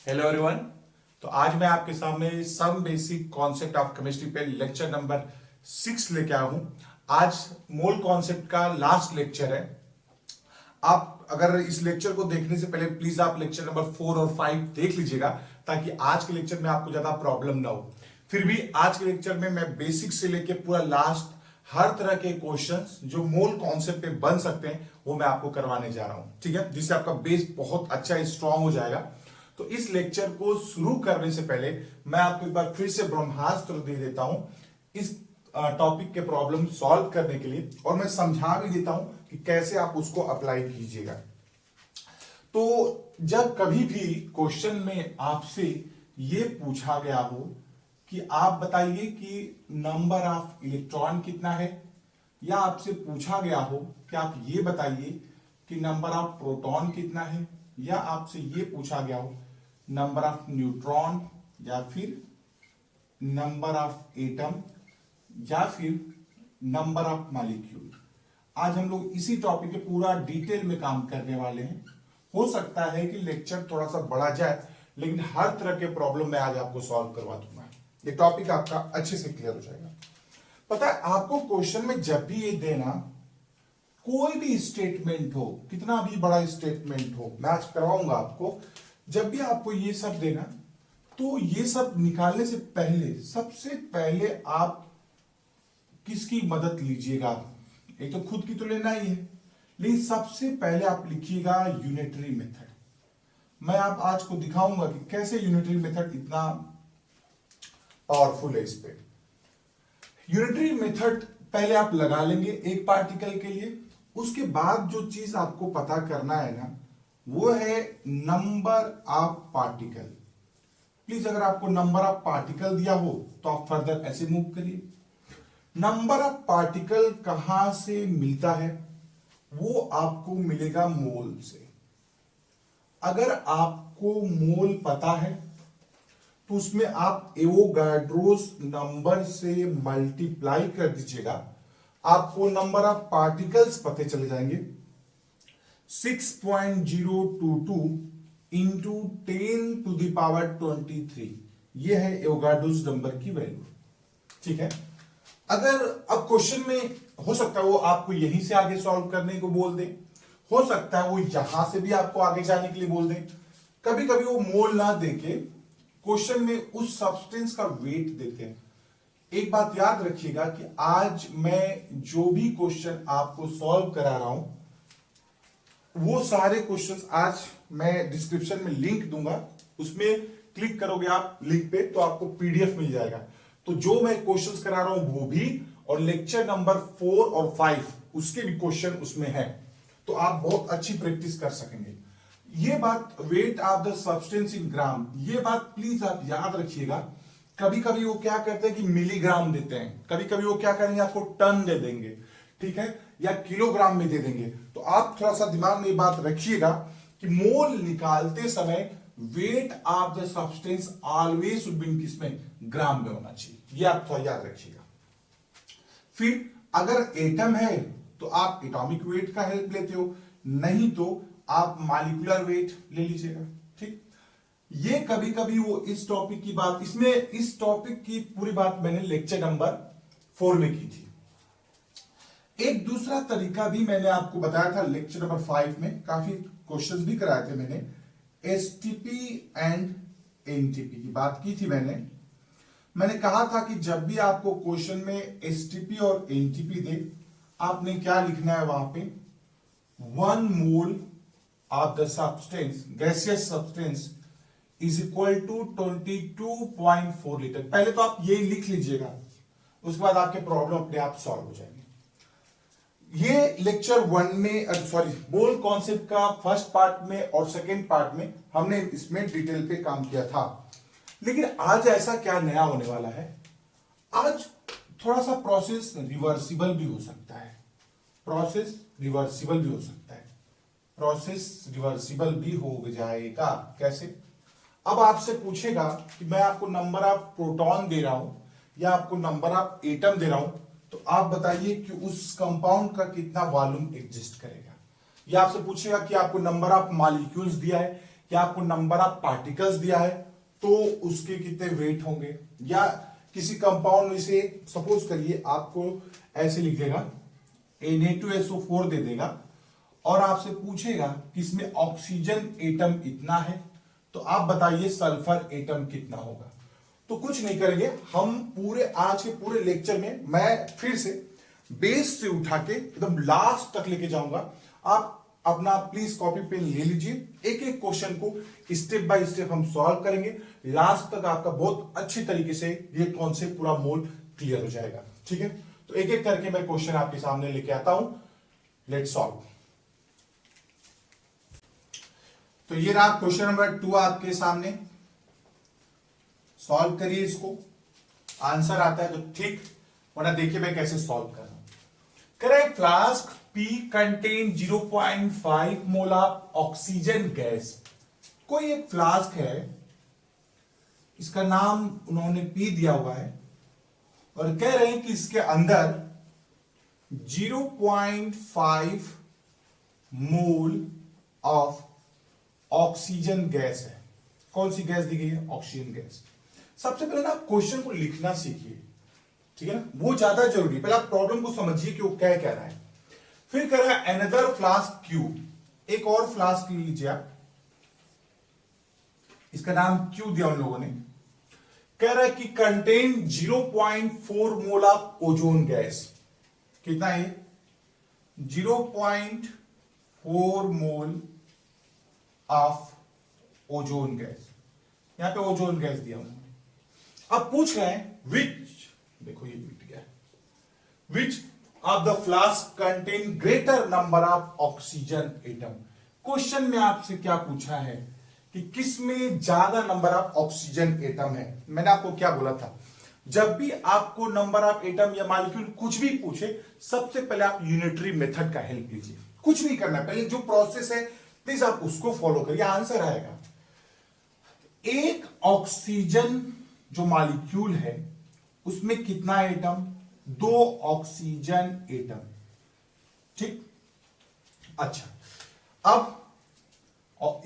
Hello everyone. तो आज मैं आपके सामने some basic concept of chemistry पे लेक्चर नंबर 6 लेके आया हूं। आज मोल कॉन्सेप्ट का लास्ट लेक्चर है। आप अगर इस लेक्चर को देखने से पहले प्लीज आप लेक्चर नंबर 4 और 5 देख लीजिएगा, ताकि आज के लेक्चर में आपको ज्यादा प्रॉब्लम ना हो। फिर भी आज के लेक्चर में मैं बेसिक से लेके पूरा लास्ट हर तरह के क्वेश्चंस जो मोल कॉन्सेप्ट पे बन सकते हैं वो मैं आपको करवाने जा रहा हूं, ठीक है, जिससे आपका बेस बहुत अच्छा स्ट्रांग हो जाएगा। तो इस लेक्चर को शुरू करने से पहले मैं आपको एक बार फिर से ब्रह्मास्त्र दे देता हूं इस टॉपिक के प्रॉब्लम सॉल्व करने के लिए, और मैं समझा भी देता हूं कि कैसे आप उसको अप्लाई कीजिएगा। तो जब कभी भी क्वेश्चन में आपसे ये पूछा गया हो कि आप बताइए कि नंबर ऑफ इलेक्ट्रॉन कितना है, या आपसे पूछा गया हो कि आप ये बताइए कि नंबर ऑफ प्रोटॉन कितना है, या आपसे ये पूछा गया हो नंबर ऑफ न्यूट्रॉन, या फिर नंबर ऑफ एटम, या फिर नंबर ऑफ मॉलिक्यूल। आज हम लोग इसी टॉपिक पे पूरा डिटेल में काम करने वाले हैं। हो सकता है कि लेक्चर थोड़ा सा बढ़ा जाए, लेकिन हर तरह के प्रॉब्लम मैं आज आपको सॉल्व करवा दूंगा। ये टॉपिक आपका अच्छे से क्लियर हो जाएगा। पता है आपको क्वेश्चन में जब भी ये देना, कोई भी स्टेटमेंट हो, कितना भी बड़ा स्टेटमेंट हो, मैं आज करवाऊंगा आपको, जब भी आपको ये सब देना, तो ये सब निकालने से पहले सबसे पहले आप किसकी मदद लीजिएगा? एक तो खुद की तो लेना ही है, लेकिन सबसे पहले आप लिखिएगा यूनिटरी मेथड। मैं आप आज को दिखाऊंगा कि कैसे यूनिटरी मेथड इतना पावरफुल है। इस पे यूनिटरी मेथड पहले आप लगा लेंगे एक पार्टिकल के लिए। उसके बाद जो चीज आपको पता करना है ना, वो है नंबर ऑफ पार्टिकल। प्लीज अगर आपको नंबर ऑफ पार्टिकल दिया हो तो आप फर्दर ऐसे मूव करिए। नंबर ऑफ पार्टिकल कहां से मिलता है? वो आपको मिलेगा मोल से। अगर आपको मोल पता है तो उसमें आप एवोगाड्रोस नंबर से मल्टीप्लाई कर दीजिएगा, आपको नंबर ऑफ पार्टिकल्स पते चले जाएंगे। 6.022 इंटू 10 टू द पावर 23, ये है एवोगाड्रोस नंबर की वैल्यू, ठीक है। अगर अब क्वेश्चन में हो सकता है वो आपको यहीं से आगे सॉल्व करने को बोल दे, हो सकता है वो यहां से भी आपको आगे जाने के लिए बोल दे, कभी कभी वो मोल ना देके क्वेश्चन में उस सब्सटेंस का वेट देते हैं। एक बात याद रखिएगा कि आज मैं जो भी क्वेश्चन आपको सॉल्व करा रहा हूं, वो सारे क्वेश्चंस आज मैं डिस्क्रिप्शन में लिंक दूंगा, उसमें क्लिक करोगे आप लिंक पे तो आपको पीडीएफ मिल जाएगा। तो जो मैं क्वेश्चंस करा रहा हूं वो भी, और लेक्चर नंबर 4 और 5 उसके भी क्वेश्चन उसमें है, तो आप बहुत अच्छी प्रैक्टिस कर सकेंगे। ये बात weight of the substance in gram, ये बात प्लीज आप याद रखिएगा। कभी कभी वो क्या करते हैं कि मिलीग्राम देते हैं, कभी कभी वो क्या करेंगे आपको टन दे देंगे, ठीक है, या किलोग्राम में दे देंगे। तो आप थोड़ा सा दिमाग में ये बात रखिएगा कि मोल निकालते समय wait of the substance always should be किसमें, ग्राम में होना चाहिए, ये आप थोड़ा याद रखिएगा। फिर अगर एटम है तो आप एटॉमिक वेट का हेल्प लेते हो, नहीं तो आप मॉलिक्यूलर वेट ले लीजिएगा, ठीक। ये कभी कभी वो इस टॉपिक की बात, इसमें इस टॉपिक की पूरी बात मैंने लेक्चर नंबर 4 में की थी। एक दूसरा तरीका भी मैंने आपको बताया था लेक्चर नंबर 5 में, काफी क्वेश्चंस भी कराए थे मैंने। एसटीपी एंड एनटीपी की बात की थी मैंने कहा था कि जब भी आपको क्वेश्चन में एसटीपी और एनटीपी दे, आपने क्या लिखना है वहां पे, 1 mole of the substance, gaseous substance is equal to 22.4 litre. पहले तो आप ये लिख लीजिएगा, उसके बाद आपके प्रॉब्लम अपने आप सॉल्व हो जाएंगे। ये लेक्चर 1 में, सॉरी, मोल कॉन्सेप्ट का फर्स्ट पार्ट में और सेकेंड पार्ट में हमने इसमें डिटेल पे काम किया था। लेकिन आज ऐसा क्या नया होने वाला है, आज थोड़ा सा प्रोसेस रिवर्सिबल भी हो सकता है, प्रोसेस रिवर्सिबल भी हो सकता है, प्रोसेस रिवर्सिबल भी हो जाएगा। कैसे? अब आपसे पूछेगा कि मैं आपको नंबर ऑफ प्रोटॉन दे रहा हूं या आपको नंबर ऑफ एटम दे रहा हूं, तो आप बताइए कि उस कंपाउंड का कितना वॉल्यूम एग्जिस्ट करेगा। या आपसे पूछेगा कि आपको नंबर ऑफ मॉलिक्यूल्स दिया है या आपको नंबर ऑफ पार्टिकल्स दिया है तो उसके कितने वेट होंगे, या किसी कंपाउंड में से सपोज करिए आपको ऐसे लिख देगा Na2SO4 दे देगा और आपसे पूछेगा कि इसमें ऑक्सीजन एटम इतना है, तो आप बताइए सल्फर एटम कितना होगा। तो कुछ नहीं करेंगे हम, पूरे आज के पूरे लेक्चर में मैं फिर से बेस से उठा के एकदम लास्ट तक लेके जाऊंगा। आप अपना प्लीज कॉपी पेन ले लीजिए, एक एक क्वेश्चन को स्टेप बाय स्टेप हम सॉल्व करेंगे, लास्ट तक आपका बहुत अच्छी तरीके से ये कॉन्सेप्ट पूरा मोल क्लियर हो जाएगा। ठीक है, तो एक एक करके मैं क्वेश्चन आपके सामने लेके आता हूं, लेट्स सॉल्व। तो ये रहा क्वेश्चन नंबर 2 आपके सामने, सॉल्व करिए इसको, आंसर आता है तो ठीक, वरना देखिए मैं कैसे सॉल्व कर रहा हूं। Correct, flask P contain 0.5 mole of oxygen gas. कोई एक फ्लास्क है, इसका नाम उन्होंने P दिया हुआ है और कह रहे हैं कि इसके अंदर 0.5 मोल ऑफ ऑक्सीजन गैस है। कौन सी गैस दी गई है? Oxygen gas. सबसे पहले ना क्वेश्चन को लिखना सीखिए, ठीक है ना, वो ज्यादा जरूरी। पहले आप प्रॉब्लम को समझिए कि वो क्या कह रहा है। फिर कह रहा है अनदर फ्लास्क क्यू, एक और फ्लास्क लीजिए आप, इसका नाम क्यू दिया उन लोगों ने। कह रहा है कि contain 0.4 mole of ozone gas. कितना है? 0.4 मोल ऑफ ओजोन गैस। यहां पे ओजोन गैस दिया उन्होंने। अब पूछ रहे हैं विच, देखो ये मिट गया, which of the flask contain greater number of oxygen atom. Question में आपसे क्या पूछा है कि किसमें ज्यादा नंबर ऑफ ऑक्सीजन एटम है। मैंने आपको क्या बोला था, जब भी आपको नंबर ऑफ एटम या मॉलिक्यूल कुछ भी पूछे, सबसे पहले आप यूनिटरी मेथड का हेल्प लीजिए। कुछ नहीं करना, पहले जो प्रोसेस है प्लीज आप उसको फॉलो करिए, आंसर आएगा। एक ऑक्सीजन जो मॉलिक्यूल है उसमें कितना एटम? 2 oxygen atom. ठीक, अच्छा, अब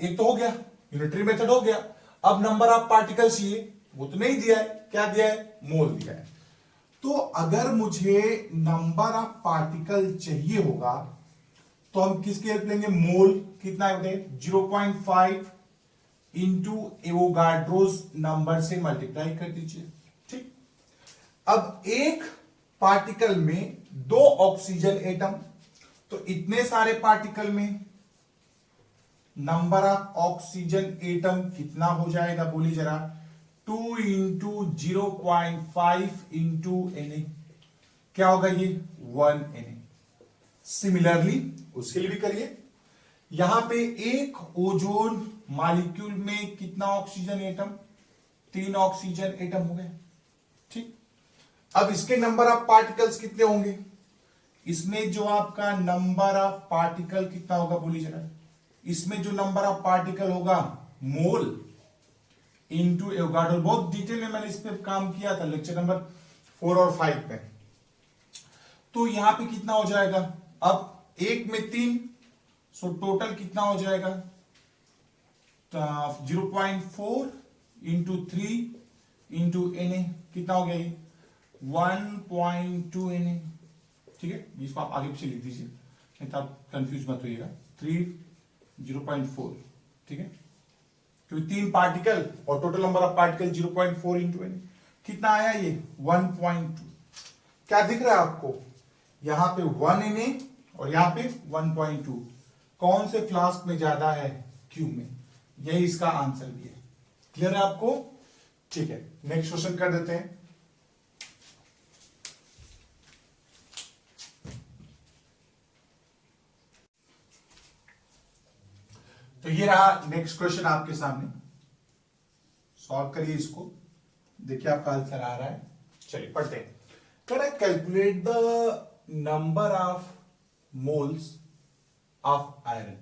एक तो हो गया, यूनिटरी मेथड हो गया। अब नंबर ऑफ पार्टिकल्स चाहिए, वो तो नहीं दिया है, क्या दिया है? मोल दिया है। तो अगर मुझे नंबर ऑफ पार्टिकल चाहिए होगा तो हम किसकी हेल्प लेंगे? मोल। कितना है? 0.5 इंटू एवोगाड्रोस नंबर से मल्टीप्लाई कर दीजिए। ठीक, अब एक पार्टिकल में 2 ऑक्सीजन एटम, तो इतने सारे पार्टिकल में नंबर ऑफ ऑक्सीजन एटम कितना हो जाएगा? बोलिए जरा। 2 इंटू 0.5 इंटू Na, क्या होगा ये? 1 Na। सिमिलरली उसके लिए भी करिए। यहां पे एक ओजोन मॉलिक्यूल में कितना ऑक्सीजन एटम? 3 ऑक्सीजन एटम हो गए। ठीक, अब इसके नंबर ऑफ पार्टिकल्स कितने होंगे? इसमें जो आपका नंबर ऑफ पार्टिकल कितना होगा? बोलिए जरा। इसमें जो नंबर ऑफ पार्टिकल होगा, मोल इंटू एवोगाड्रो। बहुत डिटेल में मैंने इस पर काम किया था लेक्चर नंबर 4 और 5 में। तो यहां पे कितना हो जाएगा? अब एक में 3, सो टोटल कितना हो जाएगा? 0.4 इंटू 3 इंटू Na, कितना हो गया ये? 1.2 Na। ठीक है, इसको आप आगे पीछे लिख दीजिए, नहीं तो आप कंफ्यूज मत होइएगा। 3 0.4, ठीक है, क्योंकि 3 पार्टिकल और total number of particle 0.4 into Na, कितना आया ये? 1.2। क्या दिख रहा है आपको? यहां पे 1 Na और यहां पे 1.2। कौन से फ्लास्क में ज्यादा है? क्यू में। यही इसका आंसर भी है। क्लियर है आपको? ठीक है, नेक्स्ट क्वेश्चन कर देते हैं। तो ये रहा नेक्स्ट क्वेश्चन आपके सामने, सॉल्व करिए इसको, देखिए आपका आंसर आ रहा है। चलिए पढ़ते हैं। Correct, calculate the number of moles of iron.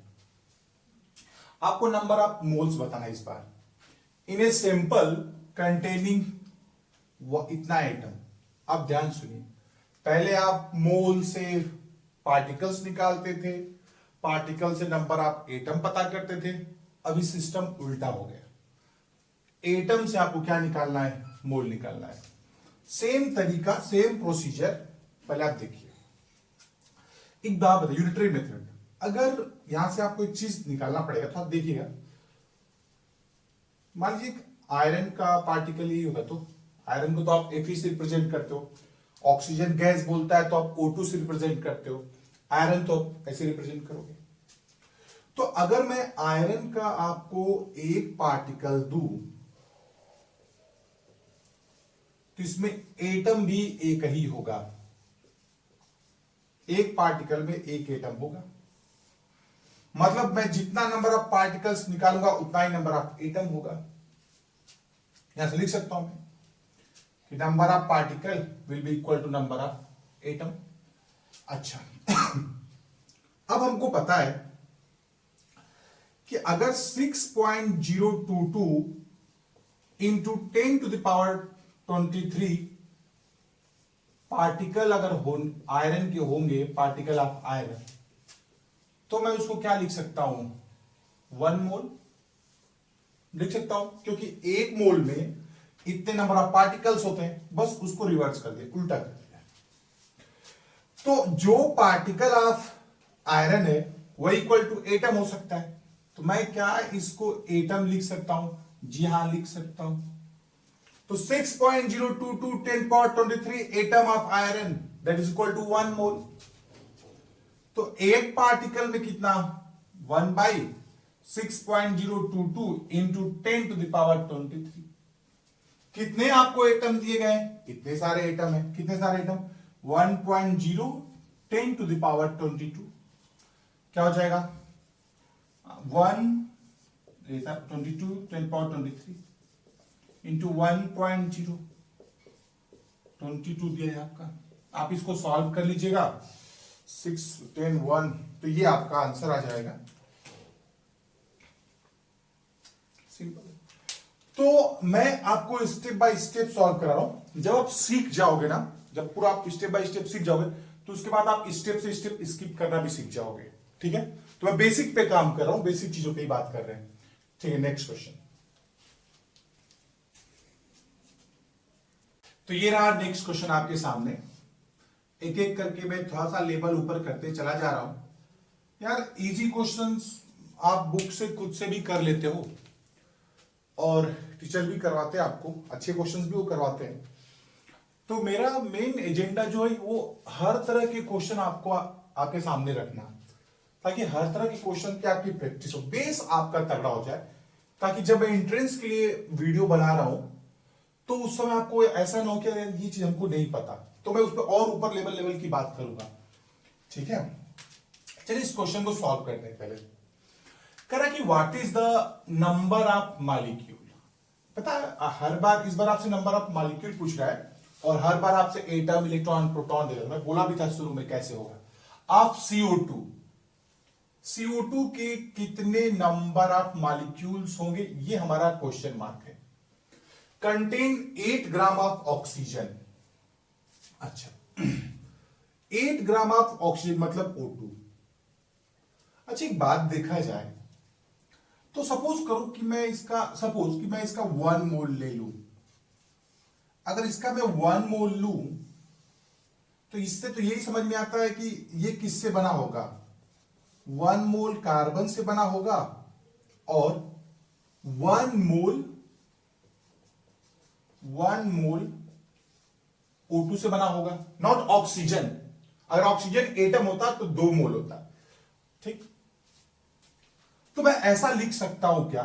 आपको नंबर ऑफ मोल्स बताना है इस बार। इन ए सैंपल कंटेनिंग इतना एटम। अब ध्यान सुनिए, पहले आप मोल से पार्टिकल्स निकालते थे, पार्टिकल से नंबर ऑफ एटम पता करते थे। अभी सिस्टम उल्टा हो गया। एटम से आपको क्या निकालना है? मोल निकालना है। सेम तरीका, सेम प्रोसीजर, पहले आप देखिए। एक बात बताइए, यूनिटरी मेथड, अगर यहां से आपको एक चीज निकालना पड़ेगा तो आप देखिएगा, मान लीजिए आयरन का पार्टिकल ही होगा, तो आयरन को तो आप Fe से रिप्रेजेंट करते हो, ऑक्सीजन गैस बोलता है तो आप O2 से रिप्रेजेंट करते हो, आयरन तो आप ऐसे रिप्रेजेंट करोगे। तो अगर मैं आयरन का आपको एक पार्टिकल दूं तो इसमें एटम भी एक ही होगा, एक पार्टिकल में एक एटम होगा, मतलब मैं जितना नंबर ऑफ पार्टिकल्स निकालूंगा उतना ही नंबर ऑफ एटम होगा। यहां से लिख सकता हूं कि number of particle will be equal to number of atom. अच्छा अब हमको पता है कि अगर 6.022 into 10 to the power 23 particle अगर आयरन के होंगे, पार्टिकल ऑफ आयरन, तो मैं उसको क्या लिख सकता हूं? 1 मोल लिख सकता हूं, क्योंकि एक मोल में इतने नंबर ऑफ पार्टिकल्स होते हैं, बस उसको रिवर्स कर दिया, उल्टा कर दिया। तो जो पार्टिकल ऑफ आयरन है वह इक्वल टू एटम हो सकता है, तो मैं क्या इसको एटम लिख सकता हूं? जी हां, लिख सकता हूं। तो 6.022 10 power 23 atom of iron that is equal to 1 mole. तो एक पार्टिकल में कितना? 1 by 6.022 into 10 to the power 23। कितने आपको एटम दिए गए? इतने सारे एटम है। कितने सारे एटम? 1.0 10 to the power 22। क्या हो जाएगा? 22 10 पावर 23 इंटू 1.0 22 दिया है आपका। आप इसको सॉल्व कर लीजिएगा, 6 10 1, तो ये आपका आंसर आ जाएगा। सिंपल। तो मैं आपको स्टेप बाय स्टेप सॉल्व करा रहा हूं। जब आप सीख जाओगे ना, जब पूरा आप स्टेप बाय स्टेप सीख जाओगे, तो उसके बाद आप स्टेप से स्टेप स्किप करना भी सीख जाओगे। ठीक है, तो मैं बेसिक पे काम कर रहा हूं, बेसिक चीजों पे ही बात कर रहे हैं। ठीक है, नेक्स्ट क्वेश्चन। तो ये रहा नेक्स्ट क्वेश्चन आपके सामने। एक एक करके मैं थोड़ा सा लेवल ऊपर करते चला जा रहा हूं। यार इजी क्वेश्चंस आप बुक से खुद से भी कर लेते हो, और टीचर भी करवाते हैं आपको, अच्छे क्वेश्चंस भी वो करवाते हैं। तो मेरा मेन एजेंडा जो है वो हर तरह के क्वेश्चन आपको आपके सामने रखना, ताकि हर तरह के क्वेश्चन की आपकी प्रैक्टिस हो, बेस आपका तगड़ा हो जाए, ताकि जब मैं एंट्रेंस के लिए वीडियो बना रहा हूं तो उस समय आपको ऐसा ना हो कि ये चीज हमको नहीं पता, तो मैं उस पर और ऊपर लेवल की बात करूंगा। ठीक है, चलिए इस क्वेश्चन को सॉल्व करते हैं। पहले कह रहा कि what is the number of molecule. पता है हर बार, इस बार आपसे नंबर ऑफ मॉलिक्यूल पूछ रहा है, और हर बार आपसे एटम इलेक्ट्रॉन प्रोटॉन दे रहा है। मैं बोला भी था शुरू में कैसे होगा। ऑफ CO2, CO2 के कितने नंबर ऑफ मॉलिक्यूल्स होंगे, ये हमारा क्वेश्चन मार्क है। Contain 8 gram of oxygen. अच्छा 8 ग्राम ऑफ ऑक्सीजन मतलब O2। अच्छा एक बात देखा जाए तो सपोज कि मैं इसका 1 मोल ले लूं। अगर इसका मैं 1 मोल लूं तो इससे तो यही समझ में आता है कि ये किससे बना होगा? 1 मोल कार्बन से बना होगा और 1 मोल O2 से बना होगा, नॉट ऑक्सीजन। अगर ऑक्सीजन एटम होता तो 2 मोल होता। ठीक, तो मैं ऐसा लिख सकता हूं क्या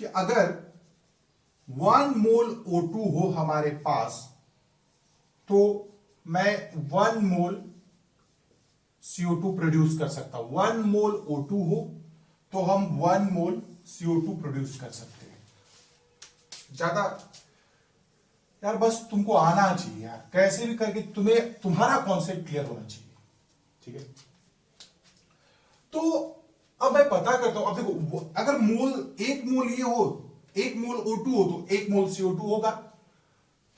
कि अगर 1 मोल O2 हो हमारे पास तो मैं 1 मोल CO2 प्रोड्यूस कर सकता हूं। 1 मोल O2 हो तो हम 1 मोल CO2 प्रोड्यूस कर सकते हैं। ज्यादा यार बस तुमको आना चाहिए यार, कैसे भी करके तुम्हारा कॉन्सेप्ट क्लियर होना चाहिए। ठीक है, तो अब मैं पता करता हूं। अब देखो, अगर एक मोल ये हो, 1 मोल O2 हो तो 1 मोल CO2 होगा।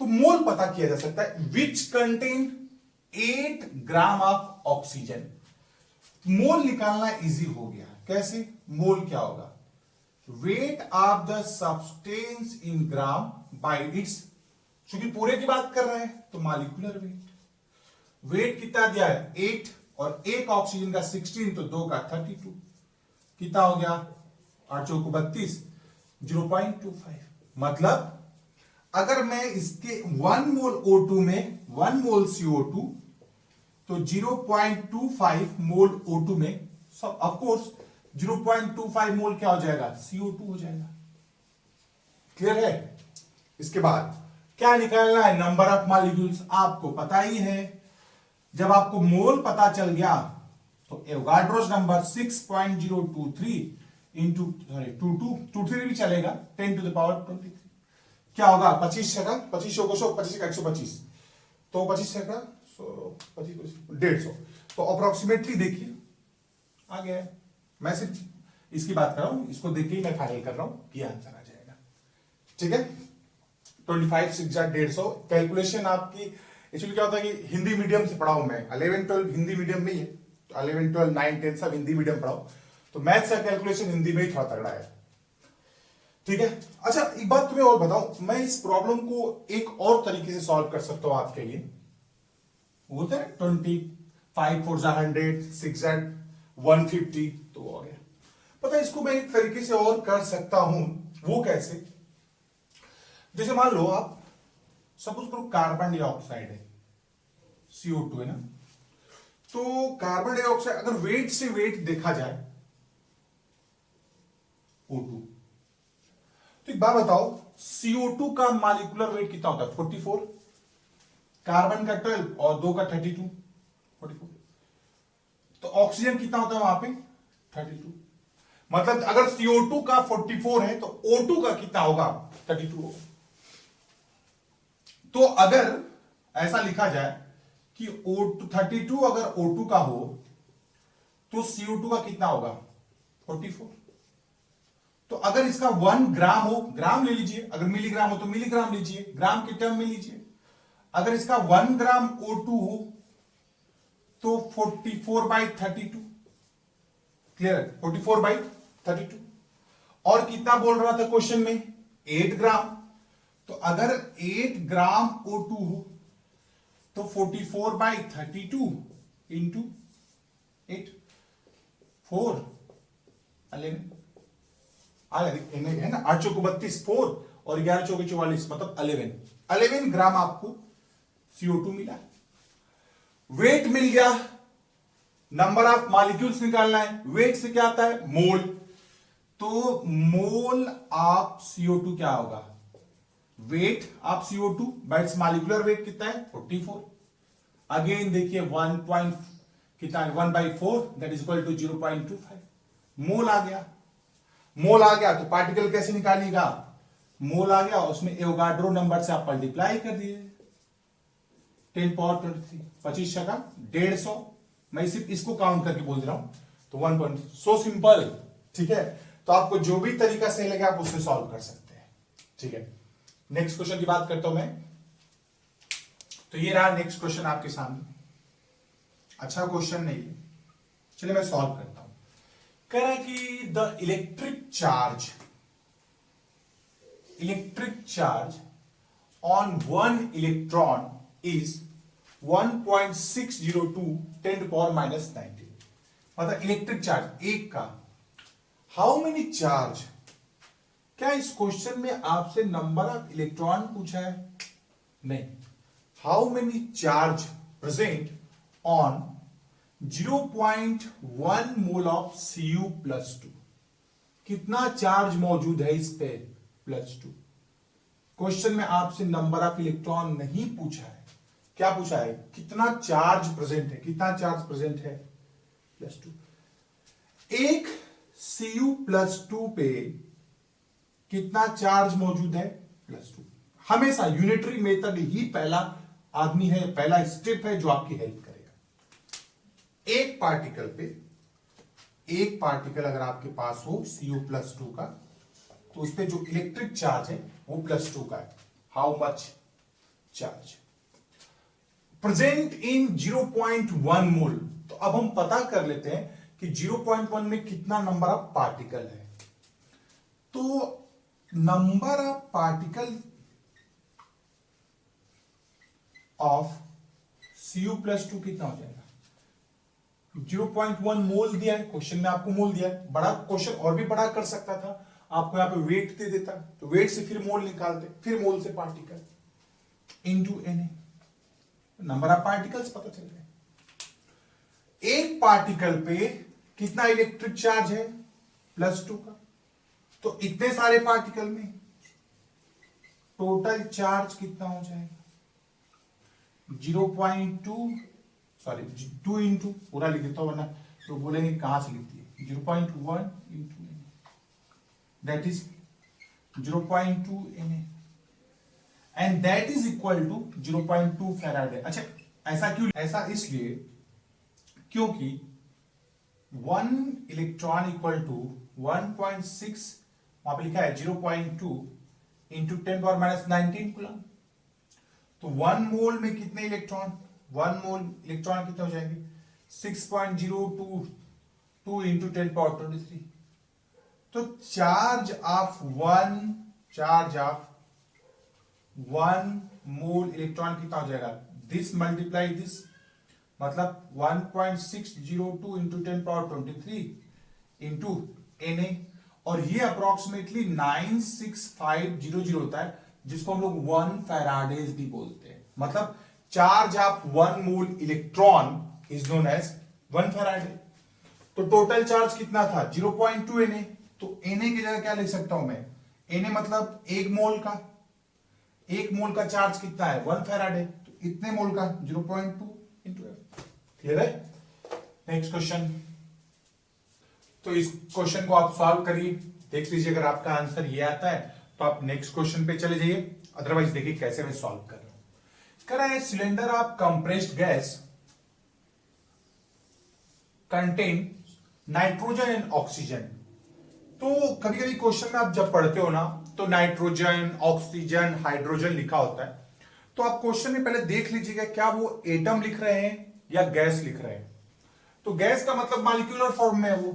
तो मोल पता किया जा सकता है, which contain 8 gram of oxygen. Mole निकालना इजी हो गया। कैसे? मोल क्या होगा? Weight of the substance in gram by its, चूंकि पूरे की बात कर रहे हैं तो मॉलिक्यूलर वेट। वेट कितना दिया है 8 और एक ऑक्सीजन का 16 तो 2 का 32, कितना हो गया 8 चौको 32, 0.25। मतलब अगर मैं इसके 1 मोल O2 में 1 मोल CO2 तो 0.25 मोल O2 में सब ऑफ कोर्स 0.25 मोल क्या हो जाएगा CO2 हो जाएगा। क्लियर है। इसके बाद क्या निकालना है नंबर ऑफ मॉलिक्यूल्स, आपको पता ही है। जब आपको मोल पता चल गया तो एवोगाड्रोस नंबर 6.023 इंटू 22 भी चलेगा 10 टू द पावर 23 क्या होगा 25 का 25 को 25 का 125 तो 25 का 25 150 तो अप्रोक्सीमेटली देखिए आ गया है। मैं सिर्फ इसकी बात कर रहा हूं, इसको देख के ही मैं फाइनल कर रहा हूं, ये आंसर आ जाएगा। ठीक है 25 6 150 कैलकुलेशन आपकी एक्चुअली क्या होता है कि हिंदी मीडियम से पढ़ा हूं मैं 11 12 हिंदी मीडियम में ही है, तो 11 12 9 10 सब हिंदी मीडियम पढ़ाओ तो मैथ्स का कैलकुलेशन हिंदी में ही थोड़ा तगड़ा है। ठीक है। अच्छा एक बात तुम्हें और बताऊं, मैं इस प्रॉब्लम को एक और तरीके से सॉल्व कर सकता हूं आपके लिए। होता है 25 4 100 6 150 तो हो गया। पता है इसको मैं एक तरीके से और कर सकता हूं, वो कैसे, जैसे मान लो आप सपोज करो कार्बन डाइऑक्साइड है CO2 है ना, तो कार्बन डाइऑक्साइड अगर वेट से वेट देखा जाए O2 तो एक बात बताओ CO2 का मॉलिक्यूलर वेट कितना होता है 44, कार्बन का 12 और 2 का 32 44, तो ऑक्सीजन कितना होता है वहां पे 32। मतलब अगर CO2 का 44 है तो O2 का कितना होगा 32 होगा। तो अगर ऐसा लिखा जाए कि O2 32 अगर O2 का हो तो CO2 का कितना होगा 44। तो अगर इसका 1 ग्राम हो, ग्राम ले लीजिए, अगर मिलीग्राम हो तो मिलीग्राम लीजिए, ग्राम के टर्म में लीजिए। अगर इसका 1 ग्राम O2 हो तो 44/32, क्लियर 44/32। और कितना बोल रहा था क्वेश्चन में 8 ग्राम, तो अगर 8 ग्राम O2 हो तो 44/32 इंटू 8 4 11 है ना, 8 चौको 32 4 और 11 चौके 44 मतलब 11 ग्राम आपको CO2 मिला। वेट मिल गया, नंबर ऑफ मॉलिक्यूल्स निकालना है, वेट से क्या आता है मोल, तो मोल ऑफ CO2 क्या होगा weight of CO2 bye its molecular wait कितना है 44। अगेन देखिए 1 कितना है 1/4 दैट इज इक्वल टू 0.25 मोल आ गया। मोल आ गया तो पार्टिकल कैसे निकालिएगा, मोल आ गया उसमें एवोगाड्रो नंबर से आप मल्टीप्लाई कर दिए 10 पावर 23 25 का 150, मैं सिर्फ इसको काउंट करके बोल रहा हूं तो 1. So simple. ठीक है, तो आपको जो भी तरीका सही लगे आप उससे सॉल्व कर सकते हैं। ठीक है, नेक्स्ट क्वेश्चन की बात करता हूं मैं, तो ये रहा नेक्स्ट क्वेश्चन आपके सामने। अच्छा क्वेश्चन नहीं है, चलिए मैं सॉल्व करता हूं। कह रहा है कि the electric charge on 1 electron is 1.602 10 to power -19। मतलब इलेक्ट्रिक चार्ज एक का हाउ मेनी चार्ज, क्या इस क्वेश्चन में आपसे नंबर ऑफ इलेक्ट्रॉन पूछा है, नहीं, how many charge present on 0.1 mole of Cu+2, कितना चार्ज मौजूद है इस पे +2। क्वेश्चन में आपसे नंबर ऑफ इलेक्ट्रॉन नहीं पूछा है, क्या पूछा है कितना चार्ज प्रेजेंट है, कितना चार्ज प्रेजेंट है +2। एक Cu+2 पे कितना चार्ज मौजूद है +2। हमेशा यूनिटरी मेथड ही पहला आदमी है, पहला स्टेप है जो आपकी हेल्प करेगा। एक पार्टिकल अगर आपके पास हो Cu+2 का तो उस पे जो इलेक्ट्रिक चार्ज है वो +2 का है। How much charge present in 0.1 मोल। तो अब हम पता कर लेते हैं कि 0.1 में कितना नंबर ऑफ पार्टिकल है। तो number of particle of Cu+2 कितना हो जाएगा? 0.1 मोल दिया है क्वेश्चन में, आपको मोल दिया है। बड़ा क्वेश्चन और भी बड़ा कर सकता था, आपको यहां पे वेट दे देता, तो वेट से फिर मोल निकालते, फिर मोल से particle into Na, number of particles पता चल गए। एक पार्टिकल पे कितना इलेक्ट्रिक चार्ज है? +2 का। तो इतने सारे पार्टिकल में टोटल चार्ज कितना हो जाएगा? 0.2, सॉरी 2 इंटू, पूरा लिख देता हूं वरना तो बोलेंगे कहां से लिख दिए। 0.1 into that is 0.2 Na and that is equal to 0.2 faraday. अच्छा, ऐसा क्यों? ऐसा इसलिए क्योंकि 1 इलेक्ट्रॉन इक्वल टू 1.6, वहां पे लिखा है 0.2 इंटू 10⁻19 कूलम। तो 1 मोल में कितने इलेक्ट्रॉन? 1 मोल इलेक्ट्रॉन कितने हो जाएंगे? 6.022 इंटू 10⁻23। तो चार्ज ऑफ 1 मोल इलेक्ट्रॉन कितना हो जाएगा? दिस मल्टीप्लाई दिस, मतलब 1.602 इंटू 10⁻23 इंटू Na, और ये अप्रोक्सीमेटली 96500 होता है, जिसको हम लोग 1 फैराडेज भी बोलते हैं। मतलब charge of 1 mole electron is known as 1 faraday. तो टोटल चार्ज कितना था? 0.2 Na। तो Na की जगह क्या लिख सकता हूं मैं? Na मतलब 1 मोल का, 1 मोल का चार्ज कितना है? 1 फैराडे। तो इतने मोल का 0.2 इंटू F। क्लियर है? Next question. तो इस क्वेश्चन को आप सॉल्व करिए, देख लीजिए। अगर आपका आंसर ये आता है तो आप नेक्स्ट क्वेश्चन पे चले जाइए, अदरवाइज देखिए कैसे मैं सॉल्व कर रहा हूं। कह रहा है cylinder of compressed gas contain nitrogen and oxygen. तो कभी कभी क्वेश्चन में आप जब पढ़ते हो ना, तो नाइट्रोजन, ऑक्सीजन, हाइड्रोजन लिखा होता है। तो आप क्वेश्चन में पहले देख लीजिएगा क्या वो एटम लिख रहे हैं या गैस लिख रहे हैं। तो गैस का मतलब मॉलिक्यूलर फॉर्म में है वो,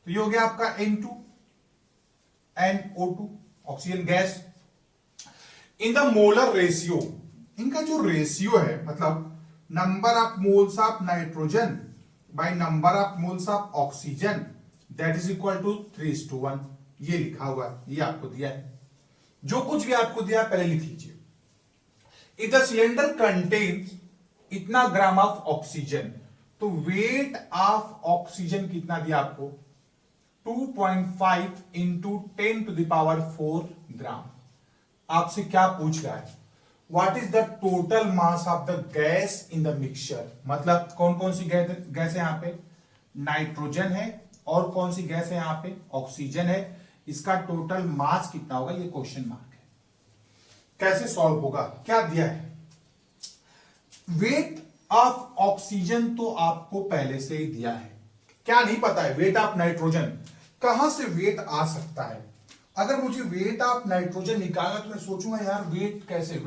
तो ये हो गया आपका N2 NO2, oxygen gas. In the molar ratio, इनका जो रेशियो है, मतलब number of moles of nitrogen by number of moles of oxygen, that is equal to 3:1। ये लिखा हुआ है, ये आपको दिया है। जो कुछ भी आपको दिया है पहले लिख लीजिए। इफ द सिलेंडर कंटेन्स इतना ग्राम ऑफ ऑक्सीजन, तो वेट ऑफ ऑक्सीजन कितना दिया आपको? 2.5 इंटू 10⁴ ग्राम। आपसे क्या पूछ रहा है? What is the total mass of the gas in the mixture. मतलब कौन कौन सी गैस है यहां पे? नाइट्रोजन है, और कौन सी गैस है यहां पे? ऑक्सीजन है। इसका टोटल मास कितना होगा? ये क्वेश्चन मार्क है। कैसे सॉल्व होगा? क्या दिया है? वेट ऑफ ऑक्सीजन तो आपको पहले से ही दिया है। क्या नहीं पता है? Weight of nitrogen. कहां से वेट आ सकता है? अगर मुझे वेट ऑफ नाइट्रोजन निकालना, तो मैं सोचूंगा यार वेट कैसे?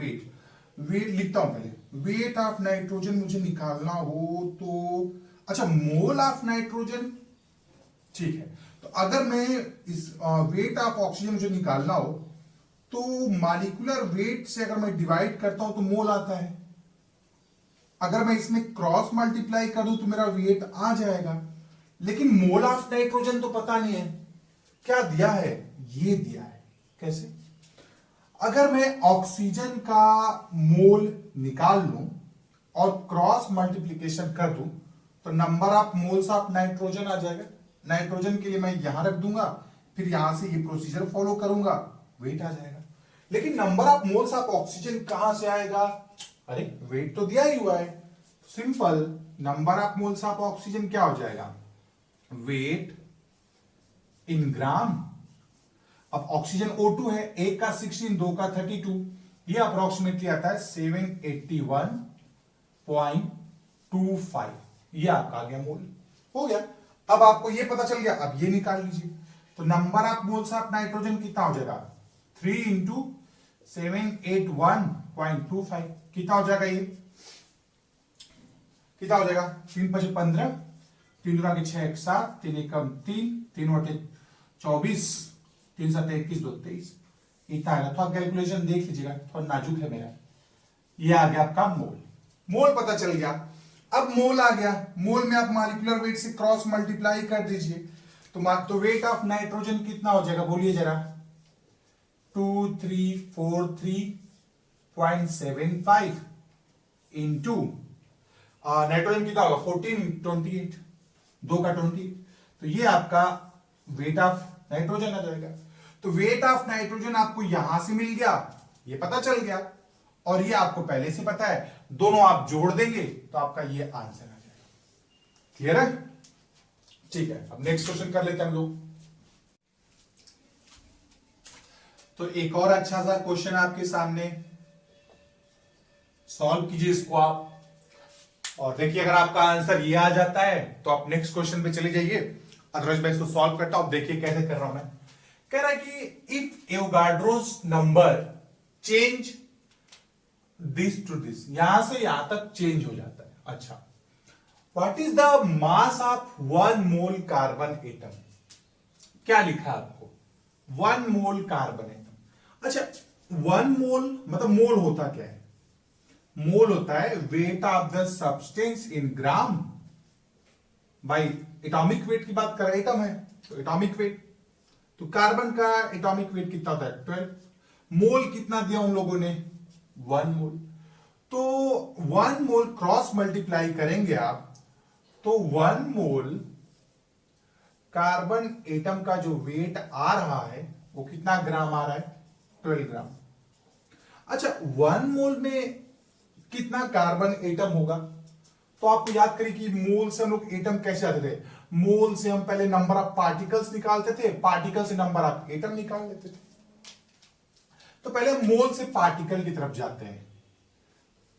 वेट लिखता हूं पहले। वेट ऑफ नाइट्रोजन मुझे निकालना हो तो, अच्छा, मोल ऑफ नाइट्रोजन, ठीक है। तो अगर मैं इस वेट ऑफ ऑक्सीजन मुझे निकालना हो, तो मॉलिक्यूलर वेट से अगर मैं डिवाइड करता हूं तो मोल आता है। अगर मैं इसमें क्रॉस मल्टीप्लाई कर दूं तो मेरा वेट आ जाएगा। लेकिन मोल ऑफ नाइट्रोजन तो पता नहीं है। क्या दिया है? ये दिया है। कैसे? अगर मैं ऑक्सीजन का मोल निकाल लूं और क्रॉस मल्टीप्लीकेशन कर दूं, तो number of moles of nitrogen आ जाएगा। नाइट्रोजन के लिए मैं यहां रख दूंगा, फिर यहां से ये प्रोसीजर फॉलो करूंगा, वेट आ जाएगा। लेकिन number of moles of oxygen कहां से आएगा? अरे वेट तो दिया ही हुआ है। Simple, number of moles of oxygen क्या हो जाएगा? वेट इन ग्राम। अब ऑक्सीजन O2 है, 1 का 16, 2 का 32, ये अप्रोक्सीमेटली आता है 781.25। ये आपका आ गया मोल। हो गया। अब आपको ये पता चल गया, अब ये निकाल लीजिए। तो number of moles of nitrogen कितना हो जाएगा? 3 इंटू 781.25 कितना हो जाएगा? ये कितना हो जाएगा? 3 × 5 = 15, 3 × 6 = 7, 3 × 1 = 3, 3 × 8 = 24, 3 7 21 2 23 इतना आएगा। थोड़ा कैलकुलेशन देख लीजिएगा, थोड़ा नाजुक है मेरा। ये आ गया आपका मोल। मोल पता चल गया। अब मोल आ गया, मोल में आप मॉलिक्यूलर वेट से क्रॉस मल्टीप्लाई कर दीजिए तो वेट ऑफ नाइट्रोजन कितना हो जाएगा, बोलिए जरा। 2343.75 इंटू नाइट्रोजन कितना होगा 14 28 2 का 20, तो ये आपका वेट ऑफ नाइट्रोजन आ जाएगा। तो वेट ऑफ नाइट्रोजन आपको यहां से मिल गया, ये पता चल गया, और ये आपको पहले से पता है, दोनों आप जोड़ देंगे तो आपका ये आंसर आ जाएगा। क्लियर है? ठीक है, अब नेक्स्ट क्वेश्चन कर लेते हैं हम लोग। तो एक और अच्छा सा क्वेश्चन आपके सामने, सॉल्व कीजिए इसको आप, और देखिए अगर आपका आंसर ये आ जाता है तो आप नेक्स्ट क्वेश्चन पे चले जाइए, अदरवाइज मैं इसको सॉल्व करता हूं। देखिए कैसे कर रहा हूं मैं। कह रहा है कि if Avogadro's number change this to this, यहां से यहां तक चेंज हो जाता है। अच्छा, what is the mass of 1 mole carbon atom? क्या लिखा है आपको? 1 मोल कार्बन एटम। अच्छा, 1 मोल मतलब मोल होता क्या है? मोल होता है wait of the substance in gram by atomic weight की बात कर रहे हैं, एटम है तो एटॉमिक वेट। तो कार्बन का एटॉमिक वेट कितना होता है 12। मोल कितना दिया उन लोगों ने 1 मोल। तो 1 मोल क्रॉस मल्टीप्लाई करेंगे आप तो 1 मोल कार्बन एटम का जो वेट आ रहा है वो कितना ग्राम आ रहा है 12 ग्राम। अच्छा, 1 मोल में कितना कार्बन एटम होगा? तो आपको याद करिए कि मोल से हम लोग एटम कैसे आते थे, मोल से हम पहले नंबर ऑफ पार्टिकल्स निकालते थे, पार्टिकल से नंबर ऑफ एटम निकाल लेते थे। तो पहले मोल से पार्टिकल की तरफ जाते हैं,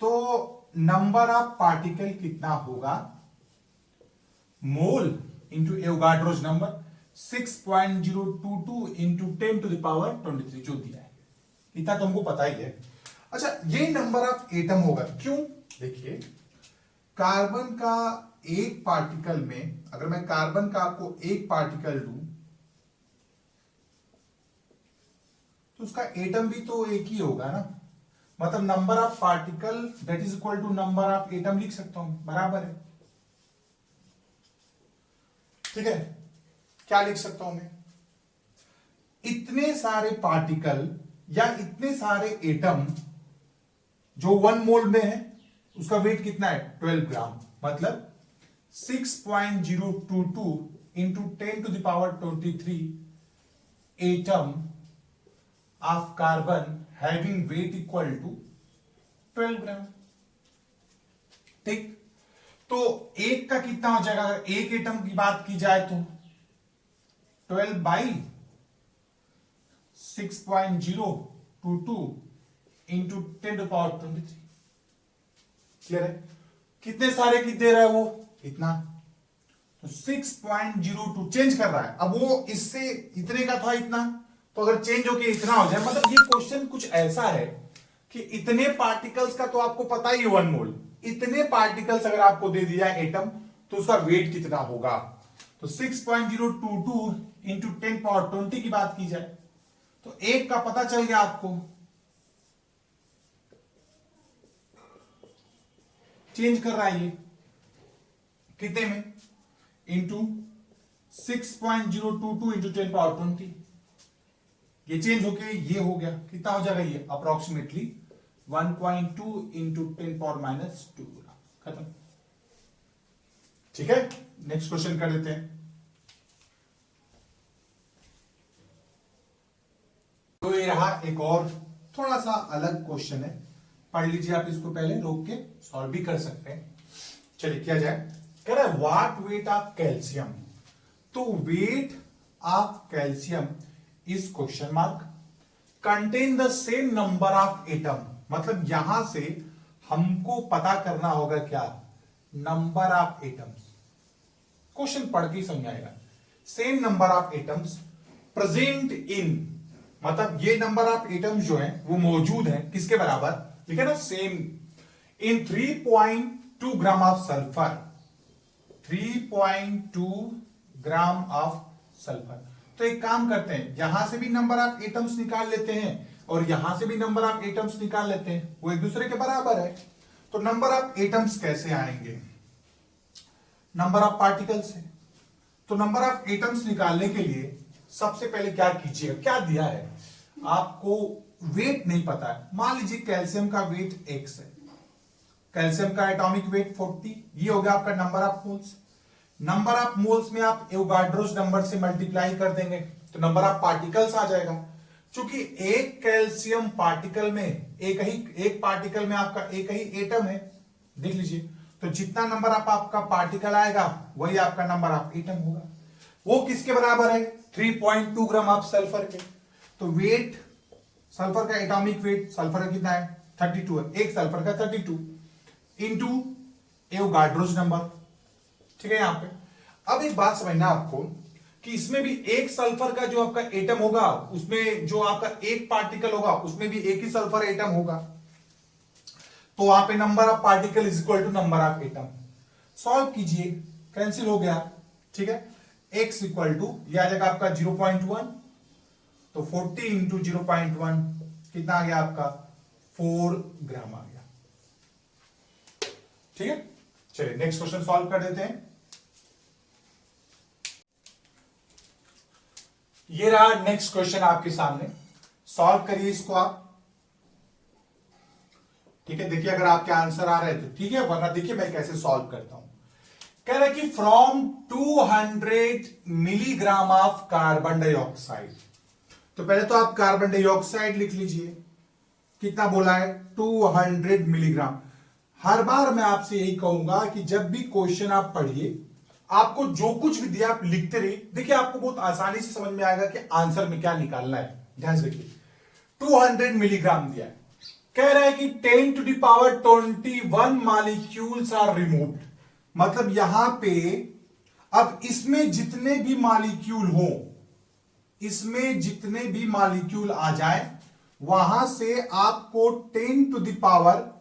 तो नंबर ऑफ पार्टिकल कितना होगा, mole into Avogadro's number 6.022 into 10 to the power 23 जो दिया है, इतना तो हमको पता ही है। अच्छा, ये नंबर ऑफ एटम होगा, क्यों? देखिए, कार्बन का एक पार्टिकल में, अगर मैं कार्बन का आपको एक पार्टिकल दूं तो उसका एटम भी तो एक ही होगा ना, मतलब number of particle that is equal to number of atom लिख सकता हूं, बराबर है। ठीक है, क्या लिख सकता हूं मैं? इतने सारे पार्टिकल या इतने सारे एटम जो 1 मोल में है उसका वेट कितना है 12 ग्राम, मतलब 6.022 into 10 to the power 23 atom of carbon having weight equal to 12 gram. ठीक, तो एक का कितना हो जाएगा? अगर एक एटम की बात की जाए तो 12 by 6.022 into 10 to power 23। Clear है? कितने सारे की दे रहा है वो? इतना। तो 6.02 चेंज कर रहा है, अब वो इससे इतने का था इतना, तो अगर चेंज होके इतना हो जाए, मतलब ये क्वेश्चन कुछ ऐसा है कि इतने पार्टिकल्स का तो आपको पता ही 1 मोल, इतने पार्टिकल्स अगर आपको दे दिया एटम तो उसका वेट कितना होगा। तो 6.022 इंटू 10 पावर 20 की बात की जाए तो एक का पता चल गया आपको, चेंज कर रहा है ये कितने में, इंटू 6.022 इंटू 10 पावर 20, ये चेंज होके ये हो गया, कितना हो जाएगा ये अप्रोक्सीमेटली 1.2 इंटू 10 पावर -2, खत्म। ठीक है, नेक्स्ट क्वेश्चन कर लेते हैं। तो ये रहा एक और थोड़ा सा अलग क्वेश्चन है, पढ़ लीजिए आप इसको, पहले रोक के सॉल्व भी कर सकते हैं। चलिए किया जाए। कह रहा है व्हाट वेट ऑफ कैल्शियम, तो weight of calcium is question mark contain the same number of atom, मतलब यहां से हमको पता करना होगा क्या, नंबर ऑफ एटम्स। क्वेश्चन पढ़ के ही समझ आएगा। Same number of atoms present in, मतलब ये नंबर ऑफ एटम्स जो हैं वो मौजूद हैं किसके बराबर, लिखे ना same, in 3.2 gram of sulphur, 3.2 gram of sulphur. तो एक काम करते हैं, यहां से भी नंबर ऑफ एटम्स निकाल लेते हैं और यहां से भी नंबर ऑफ एटम्स निकाल लेते हैं, वो एक दूसरे के बराबर है। तो नंबर ऑफ एटम्स कैसे आएंगे? नंबर ऑफ पार्टिकल्स है। तो नंबर ऑफ एटम्स निकालने के लिए सबसे पहले क्या कीजिएगा, क्या दिया है आपको, वेट नहीं पता है। मान लीजिए कैल्शियम का वेट x है, कैल्शियम का एटॉमिक वेट 40, ये हो गया आपका number of moles. Number of moles में आप एवोगाड्रोस नंबर से मल्टीप्लाई कर देंगे तो नंबर ऑफ पार्टिकल्स आ जाएगा। क्योंकि एक कैल्शियम पार्टिकल में एक पार्टिकल में आपका एक ही एटम है, देख लीजिए, तो जितना नंबर ऑफ आपका पार्टिकल आएगा वही आपका नंबर ऑफ एटम होगा। वो किसके बराबर है? 3.2 ग्राम ऑफ सल्फर के। तो वेट, सल्फर का एटॉमिक वेट, सल्फर का कितना है? 32 है, एक सल्फर का 32 इंटू एवोगाड्रोस नंबर, ठीक है। यहां पे अब एक बात समझना आपको कि इसमें भी एक सल्फर का जो आपका एटम होगा, उसमें जो आपका एक पार्टिकल होगा उसमें भी एक ही सल्फर एटम होगा, तो वहां पे number of particle is equal to number of atom. Solve कीजिए, कैंसिल हो गया, ठीक है। x इक्वल टू ये आ जाएगा आपका 0.1, तो 40 इंटू 0.1 कितना आ गया आपका? 4 ग्राम आ गया, ठीक है। चलिए नेक्स्ट क्वेश्चन सॉल्व कर देते हैं। ये रहा नेक्स्ट क्वेश्चन आपके सामने, सॉल्व करिए इसको आप, ठीक है। देखिए अगर आपके आंसर आ रहे हैं तो ठीक है, वरना देखिए मैं कैसे सॉल्व करता हूं। कह रहा है कि from 200 milligram of carbon dioxide, तो पहले तो आप कार्बन डाइऑक्साइड लिख लीजिए, कितना बोला है? 200 मिलीग्राम। हर बार मैं आपसे यही कहूंगा कि जब भी क्वेश्चन आप पढ़िए, आपको जो कुछ भी दिया आप लिखते रहिए, देखिए आपको बहुत आसानी से समझ में आएगा कि आंसर में क्या निकालना है। ध्यान से देखिए, 200 मिलीग्राम दिया है, कह रहा है कि 10 to the power 21 molecules are removed, मतलब यहां पे अब इसमें जितने भी मॉलिक्यूल हो, इसमें जितने भी मॉलिक्यूल आ जाए, वहां से आपको 10 to the power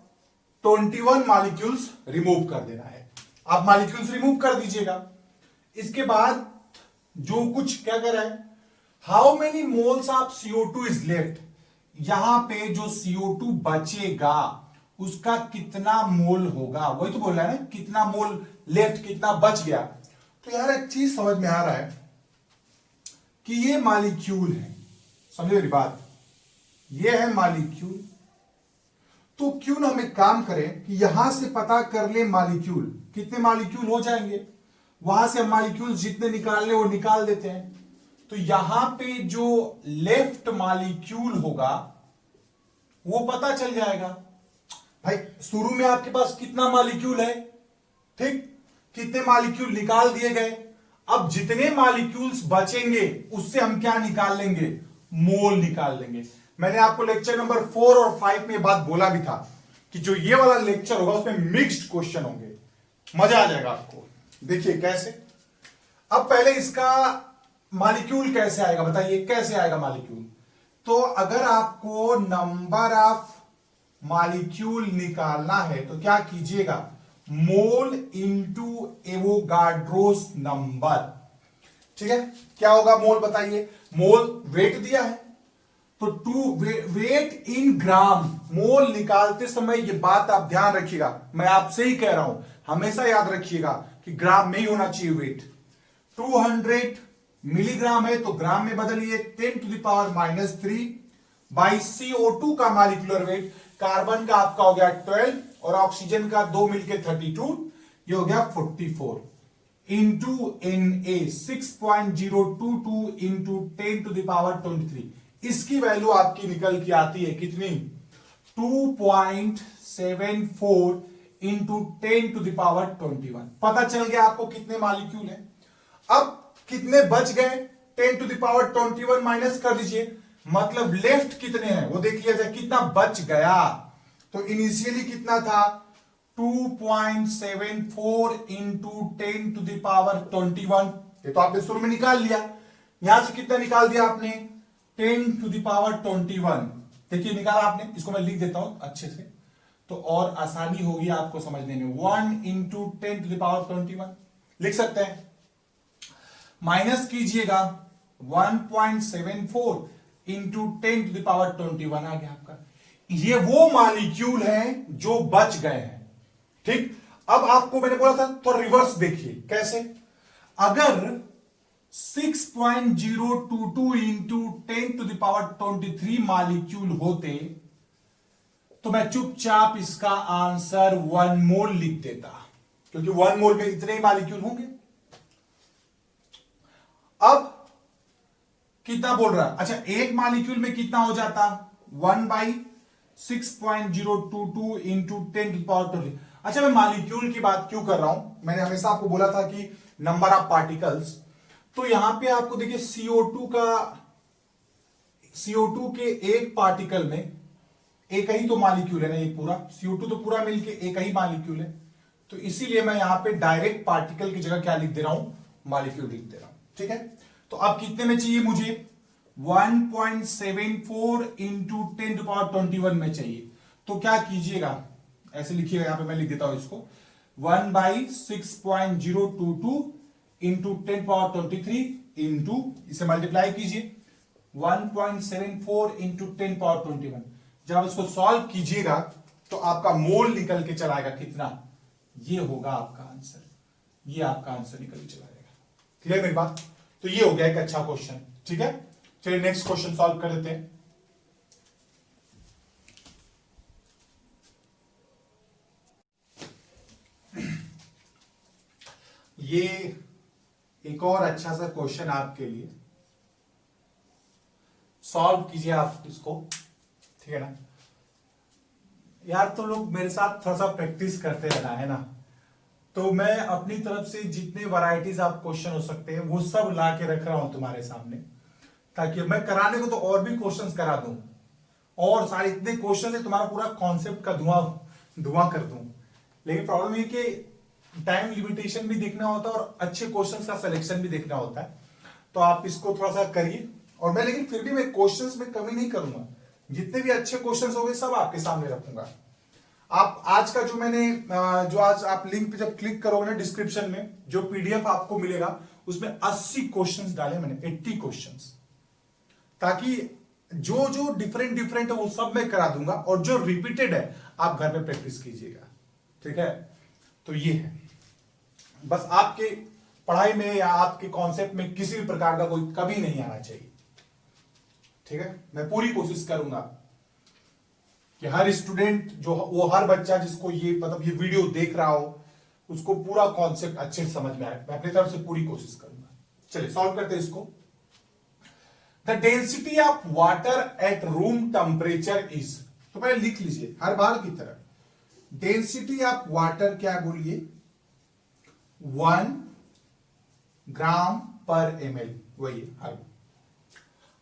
21 molecules remove कर देना है। आप मॉलिक्यूल्स रिमूव कर दीजिएगा। इसके बाद जो कुछ क्या कर रहा है, how many moles of CO2 is left, यहां पे जो CO2 बचेगा उसका कितना मोल होगा, वही तो बोल रहा है ना, कितना मोल लेफ्ट, कितना बच गया। तो यार एक चीज समझ में आ रहा है कि ये मॉलिक्यूल है, समझे मेरी बात, ये है मॉलिक्यूल। तो क्यों ना हम एक काम करें कि यहां से पता कर ले मॉलिक्यूल, कितने मॉलिक्यूल हो जाएंगे, वहां से हम मॉलिक्यूल जितने निकालने वो निकाल देते हैं। तो यहां पे जो लेफ्ट मॉलिक्यूल होगा वो पता चल जाएगा। भाई शुरू में आपके पास कितना मॉलिक्यूल है, ठीक, कितने मॉलिक्यूल निकाल दिए गए, अब जितने मॉलिक्यूल्स बचेंगे उससे हम क्या निकाल लेंगे? मोल निकाल लेंगे। मैंने आपको लेक्चर नंबर 4 और 5 में बात बोला भी था कि जो ये वाला लेक्चर होगा उसमें मिक्स्ड क्वेश्चन होंगे, मजा आ जाएगा आपको। देखिए कैसे, अब पहले इसका मॉलिक्यूल कैसे आएगा, बताइए कैसे आएगा मॉलिक्यूल। तो अगर आपको नंबर ऑफ मॉलिक्यूल निकालना है तो क्या कीजिएगा, मोल इंटू एवोगाड्रोस नंबर, ठीक है। क्या होगा मोल, बताइए। मोल वेट दिया है तो वेट इन ग्राम, मोल निकालते समय ये बात आप ध्यान रखिएगा, मैं आपसे ही कह रहा हूं, हमेशा याद रखिएगा कि ग्राम में ही होना चाहिए वेट। 200 मिलीग्राम है तो ग्राम में बदलिए, 10 to the power -3 by CO2 का मॉलिक्यूलर वेट, कार्बन का आपका हो गया 12 और ऑक्सीजन का 2 मिलके 32, ये हो गया 44 into Na 6.022 into 10 to the power 23। इसकी वैल्यू आपकी निकल के आती है कितनी? 2.74 इंटू 10 टू द पावर 21। पता चल गया आपको कितने मॉलिक्यूल है। अब कितने बच गए, 10 टू द पावर 21 माइनस कर दीजिए, मतलब लेफ्ट कितने हैं वो देख लिया जाए, कितना बच गया। तो इनिशियली कितना था, 2.74 इंटू 10 टू द पावर 21, ये तो आपने शुरू में निकाल लिया। यहां से कितना निकाल दिया आपने, 10 टू द पावर 21, देखिए निकाला आपने। इसको मैं लिख देता हूं अच्छे से तो और आसानी होगी आपको समझने में। 1 इंटू 10 टू द पावर 21 लिख सकते हैं, माइनस कीजिएगा 1.74 इंटू 10⁻21 आ गया आपका। ये वो मॉलिक्यूल हैं जो बच गए हैं। ठीक, अब आपको मैंने बोला था तो रिवर्स देखिए कैसे। अगर 6.022 इंटू 10⁻23 मॉलिक्यूल होते तो मैं चुपचाप इसका आंसर 1 मोल लिख देता, क्योंकि 1 मोल में इतने ही मॉलिक्यूल होंगे। अब कितना बोल रहा है? अच्छा, एक मॉलिक्यूल में कितना हो जाता? 1/6.022 इंटू 10⁻20। अच्छा, मैं मॉलिक्यूल की बात क्यों कर रहा हूं? मैंने हमेशा आपको बोला था कि नंबर ऑफ पार्टिकल्स, तो यहां पे आपको देखिए CO2 के एक पार्टिकल में एक ही तो मॉलिक्यूल है ना, ये पूरा CO2 तो पूरा मिलके एक ही मॉलिक्यूल है। तो इसीलिए मैं यहां पे डायरेक्ट पार्टिकल की जगह क्या लिख दे रहा हूं? मॉलिक्यूल लिख दे रहा हूं। ठीक है, तो अब कितने में चाहिए मुझे? 1.74 इंटू 10⁻21 में चाहिए। तो क्या कीजिएगा, ऐसे लिखिएगा, यहां पे मैं लिख देता हूं इसको 1/6.022 इंटू 10⁻23 इंटू, इसे मल्टीप्लाई कीजिए 1.74 इंटू 10⁻21। जब आप इसको सॉल्व कीजिएगा तो आपका मोल निकल के चला आएगा कितना? ये होगा आपका आंसर, ये आपका आंसर निकल के चला आएगा। क्लियर मेरी बात? तो ये हो गया एक अच्छा क्वेश्चन। ठीक है, चलिए नेक्स्ट क्वेश्चन सॉल्व कर लेते हैं। ये एक और अच्छा सा क्वेश्चन आपके लिए, सॉल्व कीजिए आप इसको। ठीक है ना यार, तो लोग मेरे साथ थोड़ा सा प्रैक्टिस करते रहना है ना, तो मैं अपनी तरफ से जितने वैरायटीज आप क्वेश्चन हो सकते हैं वो सब ला के रख रहा हूं तुम्हारे सामने, ताकि मैं कराने को तो और भी क्वेश्चंस करा दूं, और सारे इतने क्वेश्चन है तुम्हारा पूरा कॉन्सेप्ट का धुआं कर दूं। लेकिन प्रॉब्लम ये कि टाइम लिमिटेशन भी देखना होता है और अच्छे क्वेश्चंस का सिलेक्शन भी देखना होता है। तो आप इसको थोड़ा सा करिए, और मैं लेकिन फिर भी मैं क्वेश्चंस में कमी नहीं करूंगा, जितने भी अच्छे क्वेश्चंस होंगे सब आपके सामने रखूंगा। आप आज का जो मैंने जो आज आप लिंक पे जब क्लिक करोगे ना, डिस्क्रिप्शन में जो पीडीएफ आपको मिलेगा उसमें 80 क्वेश्चंस डाले मैंने, 80 क्वेश्चंस, ताकि जो जो डिफरेंट है वो सब मैं करा दूंगा, और जो रिपीटेड है आप घर में प्रैक्टिस कीजिएगा। ठीक है, तो ये है, बस आपके पढ़ाई में या आपके कॉन्सेप्ट में किसी भी प्रकार का कोई कमी नहीं आना चाहिए। ठीक है, मैं पूरी कोशिश करूंगा कि हर स्टूडेंट जो वो हर बच्चा जिसको ये मतलब ये वीडियो देख रहा हो उसको पूरा कॉन्सेप्ट अच्छे से समझ में आए। मैं अपनी तरफ से पूरी कोशिश करूंगा। चलिए सॉल्व करते हैं इसको। The density of water at room temperature is, तो पहले लिख लीजिए हर बार की तरह, डेंसिटी ऑफ वाटर क्या बोलिए? 1 ग्राम पर ml, वही है।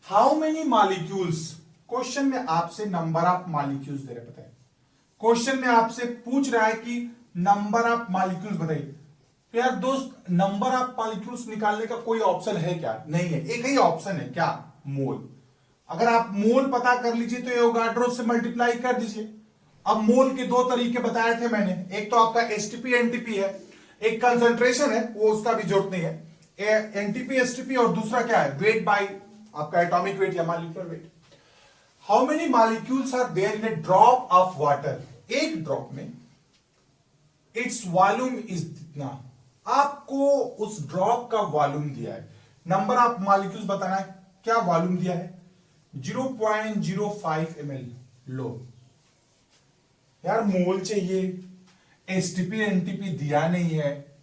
हाउ मेनी मॉलिक्यूल्स, क्वेश्चन में आपसे नंबर ऑफ मॉलिक्यूल्स दे रहे, पता है क्वेश्चन में आपसे पूछ रहा है कि नंबर ऑफ मॉलिक्यूल्स बताइए। तो यार दोस्त, नंबर ऑफ मॉलिक्यूल्स निकालने का कोई ऑप्शन है क्या? नहीं है, एक ही ऑप्शन है, क्या? मोल। अगर आप मोल पता कर लीजिए तो एवोगाड्रो से मल्टीप्लाई कर दीजिए। अब मोल के दो तरीके बताए थे मैंने, एक तो आपका एसटीपी एनटीपी है, एक कंसंट्रेशन है, वो उसका भी जरूरत नहीं है, एनटीपी एसटीपी, और दूसरा क्या है? वेट बाय आपका एटॉमिक वेट या molecular weight. How many molecules are there in a drop of water? एक ड्रॉप में इट्स वॉल्यूम इज इतना, आपको उस ड्रॉप का वॉल्यूम दिया है, नंबर ऑफ मॉलिक्यूल्स बताना है, क्या वॉल्यूम दिया है? 0.05 ml। लो यार, मोल चाहिए, एसटीपी एनटीपी दिया नहीं है,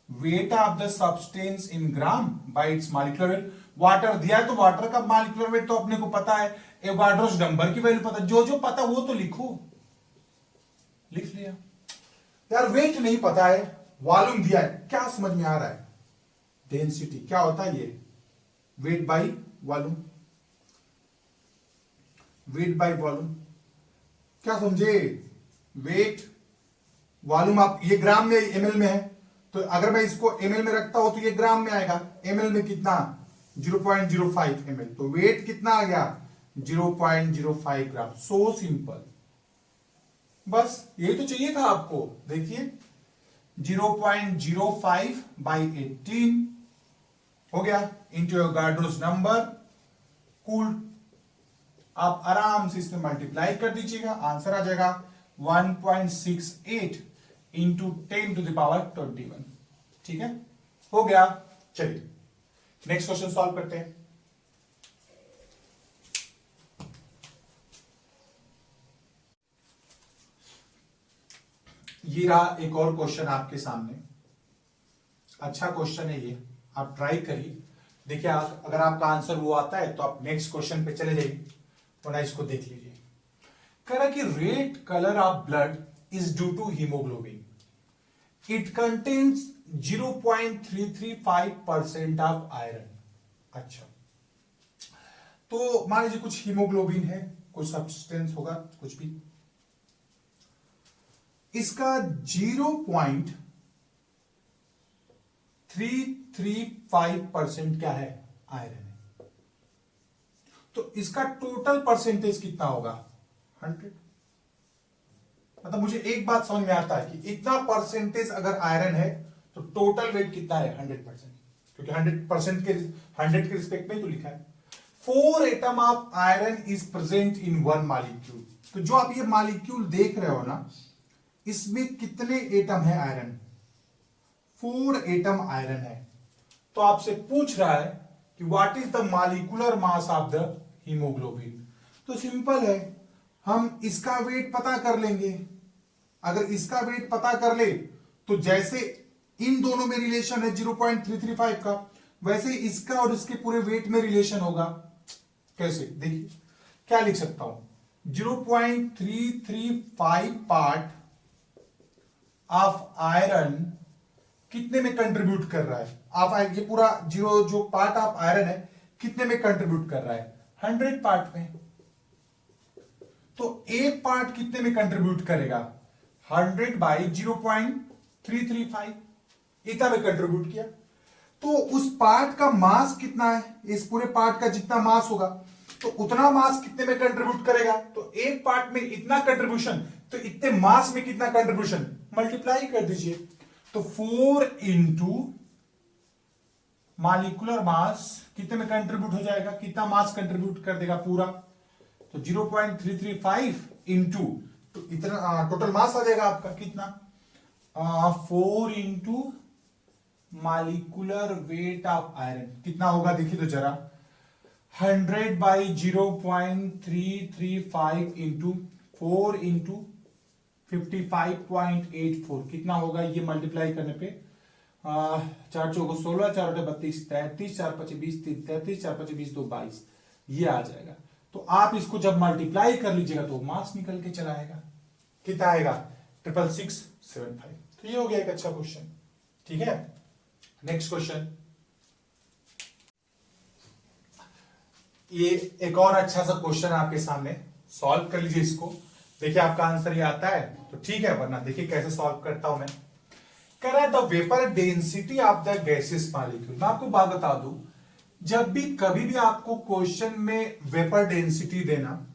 wait of the substance in gram by its molecular wait, water दिया है तो वाटर का मॉलिक्यूलर वेट तो अपने को पता है, एवोगाड्रोस नंबर की वैल्यू पता, जो जो पता वो तो लिखो। लिख लिया यार, वेट नहीं पता है, वॉल्यूम दिया है, क्या समझ में आ रहा है? डेंसिटी क्या होता है? ये weight by volume, weight by volume, क्या समझे? वेट वॉल्यूम, आप ये ग्राम में एमएल में है, तो अगर मैं इसको एमएल में रखता हूं तो ये ग्राम में आएगा, एमएल में कितना? 0.05 ml, तो वेट कितना आ गया? 0.05 ग्राम। सो सिंपल, बस ये तो चाहिए था आपको। देखिए 0.05 by 18 हो गया इंटू एवोगाड्रोस नंबर कूल। आप आराम से इसमें मल्टीप्लाई कर दीजिएगा, आंसर आ जाएगा 1.68 इंटू 10⁻21। ठीक है, हो गया। चलिए नेक्स्ट क्वेश्चन सॉल्व करते हैं। ये रहा एक और क्वेश्चन आपके सामने। अच्छा क्वेश्चन है ये, आप ट्राई करिए। देखिए अगर आपका आंसर वो आता है तो आप नेक्स्ट क्वेश्चन पे चले जाइए, वरना इसको देख लीजिए। कह रहा है कि red colour of blood is due to haemoglobin, it contains 0.335% of iron. अच्छा, तो मान लीजिए कुछ हीमोग्लोबिन है, कुछ सब्सटेंस होगा, कुछ भी, इसका 0.335% क्या है, आयरन है। तो इसका टोटल परसेंटेज कितना होगा, 100। मतलब मुझे एक बात समझ में आता है कि इतना परसेंटेज अगर आयरन है तो टोटल वेट कितना है, 100%, क्योंकि 100% के 100 के रिस्पेक्ट में तो लिखा है। 4 atom of iron is present in 1 molecule. तो जो आप ये मॉलिक्यूल देख रहे हो ना, इसमें कितने एटम है आयरन, 4 एटम आयरन है। तो आपसे पूछ रहा है कि what is the molecular mass of the haemoglobin. तो सिंपल है, हम इसका वेट पता कर लेंगे। अगर इसका वेट पता कर ले तो जैसे इन दोनों में रिलेशन है 0.335 का, वैसे इसका और इसके पूरे वेट में रिलेशन होगा। कैसे, देखिए क्या लिख सकता हूं, 0.335 पार्ट ऑफ आयरन कितने में कंट्रीब्यूट कर रहा है, आप ये पूरा जीरो जो पार्ट ऑफ आयरन है कितने में कंट्रीब्यूट कर रहा है, 100 पार्ट में। तो एक पार्ट कितने में कंट्रीब्यूट करेगा, 100 बाई 0.335, इतना में कंट्रीब्यूट किया। तो उस पार्ट का मास कितना है, इस पूरे पार्ट का जितना मास होगा तो उतना मास कितने में कंट्रीब्यूट करेगा। तो एक पार्ट में इतना कंट्रीब्यूशन, तो इतने मास में कितना कंट्रीब्यूशन, मल्टीप्लाई कर दीजिए। तो 4 इंटू मॉलिक्यूलर मास कितने में कंट्रीब्यूट हो जाएगा, कितना मास कंट्रीब्यूट कर देगा पूरा, तो 0.335 इंटू, तो इतना टोटल मास आ जाएगा आपका कितना, 4 into molecular weight of iron कितना होगा, देखिए तो जरा, 100 बाई 0.335 इंटू 4 इंटू 55.84 कितना होगा, ये मल्टीप्लाई करने पे 4 चौको 16, 4 32, 33, 4 5 20, 33, 4 5 20, 2 22, ये आ जाएगा। तो आप इसको जब मल्टीप्लाई कर लीजिएगा तो मास निकल के चला आएगा, कितना आएगा, 66675। तो ये हो गया एक अच्छा क्वेश्चन। ठीक है, नेक्स्ट क्वेश्चन, ये एक और अच्छा सा क्वेश्चन आपके सामने, सॉल्व कर लीजिए इसको। देखिए आपका आंसर ये आता है तो ठीक है, वरना देखिए कैसे सॉल्व करता हूं मैं। कह रहा है the vapour density of the gases molecule. मैं आपको बात बता दूं, जब भी कभी भी आपको क्वेश्चन में वेपर डेंसिटी देना,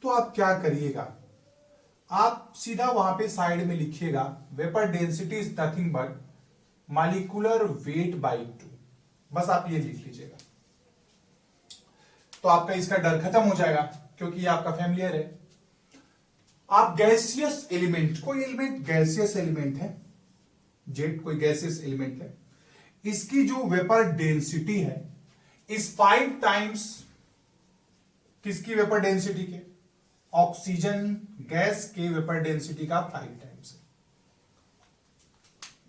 तो आप क्या करिएगा, आप सीधा वहां पे साइड में लिखिएगा vapour density is nothing but molecular weight by 2, बस आप ये लिख लीजिएगा। तो आपका इसका डर खत्म हो जाएगा, क्योंकि ये आपका फैमिलियर है। आप गैसियस एलिमेंट, कोई एलिमेंट गैसियस एलिमेंट है, जेट कोई गैसियस एलिमेंट है, इसकी जो वेपर डेंसिटी है इस 5 टाइम्स किसकी वेपर डेंसिटी के, ऑक्सीजन गैस के वेपर डेंसिटी का 5 टाइम्स है।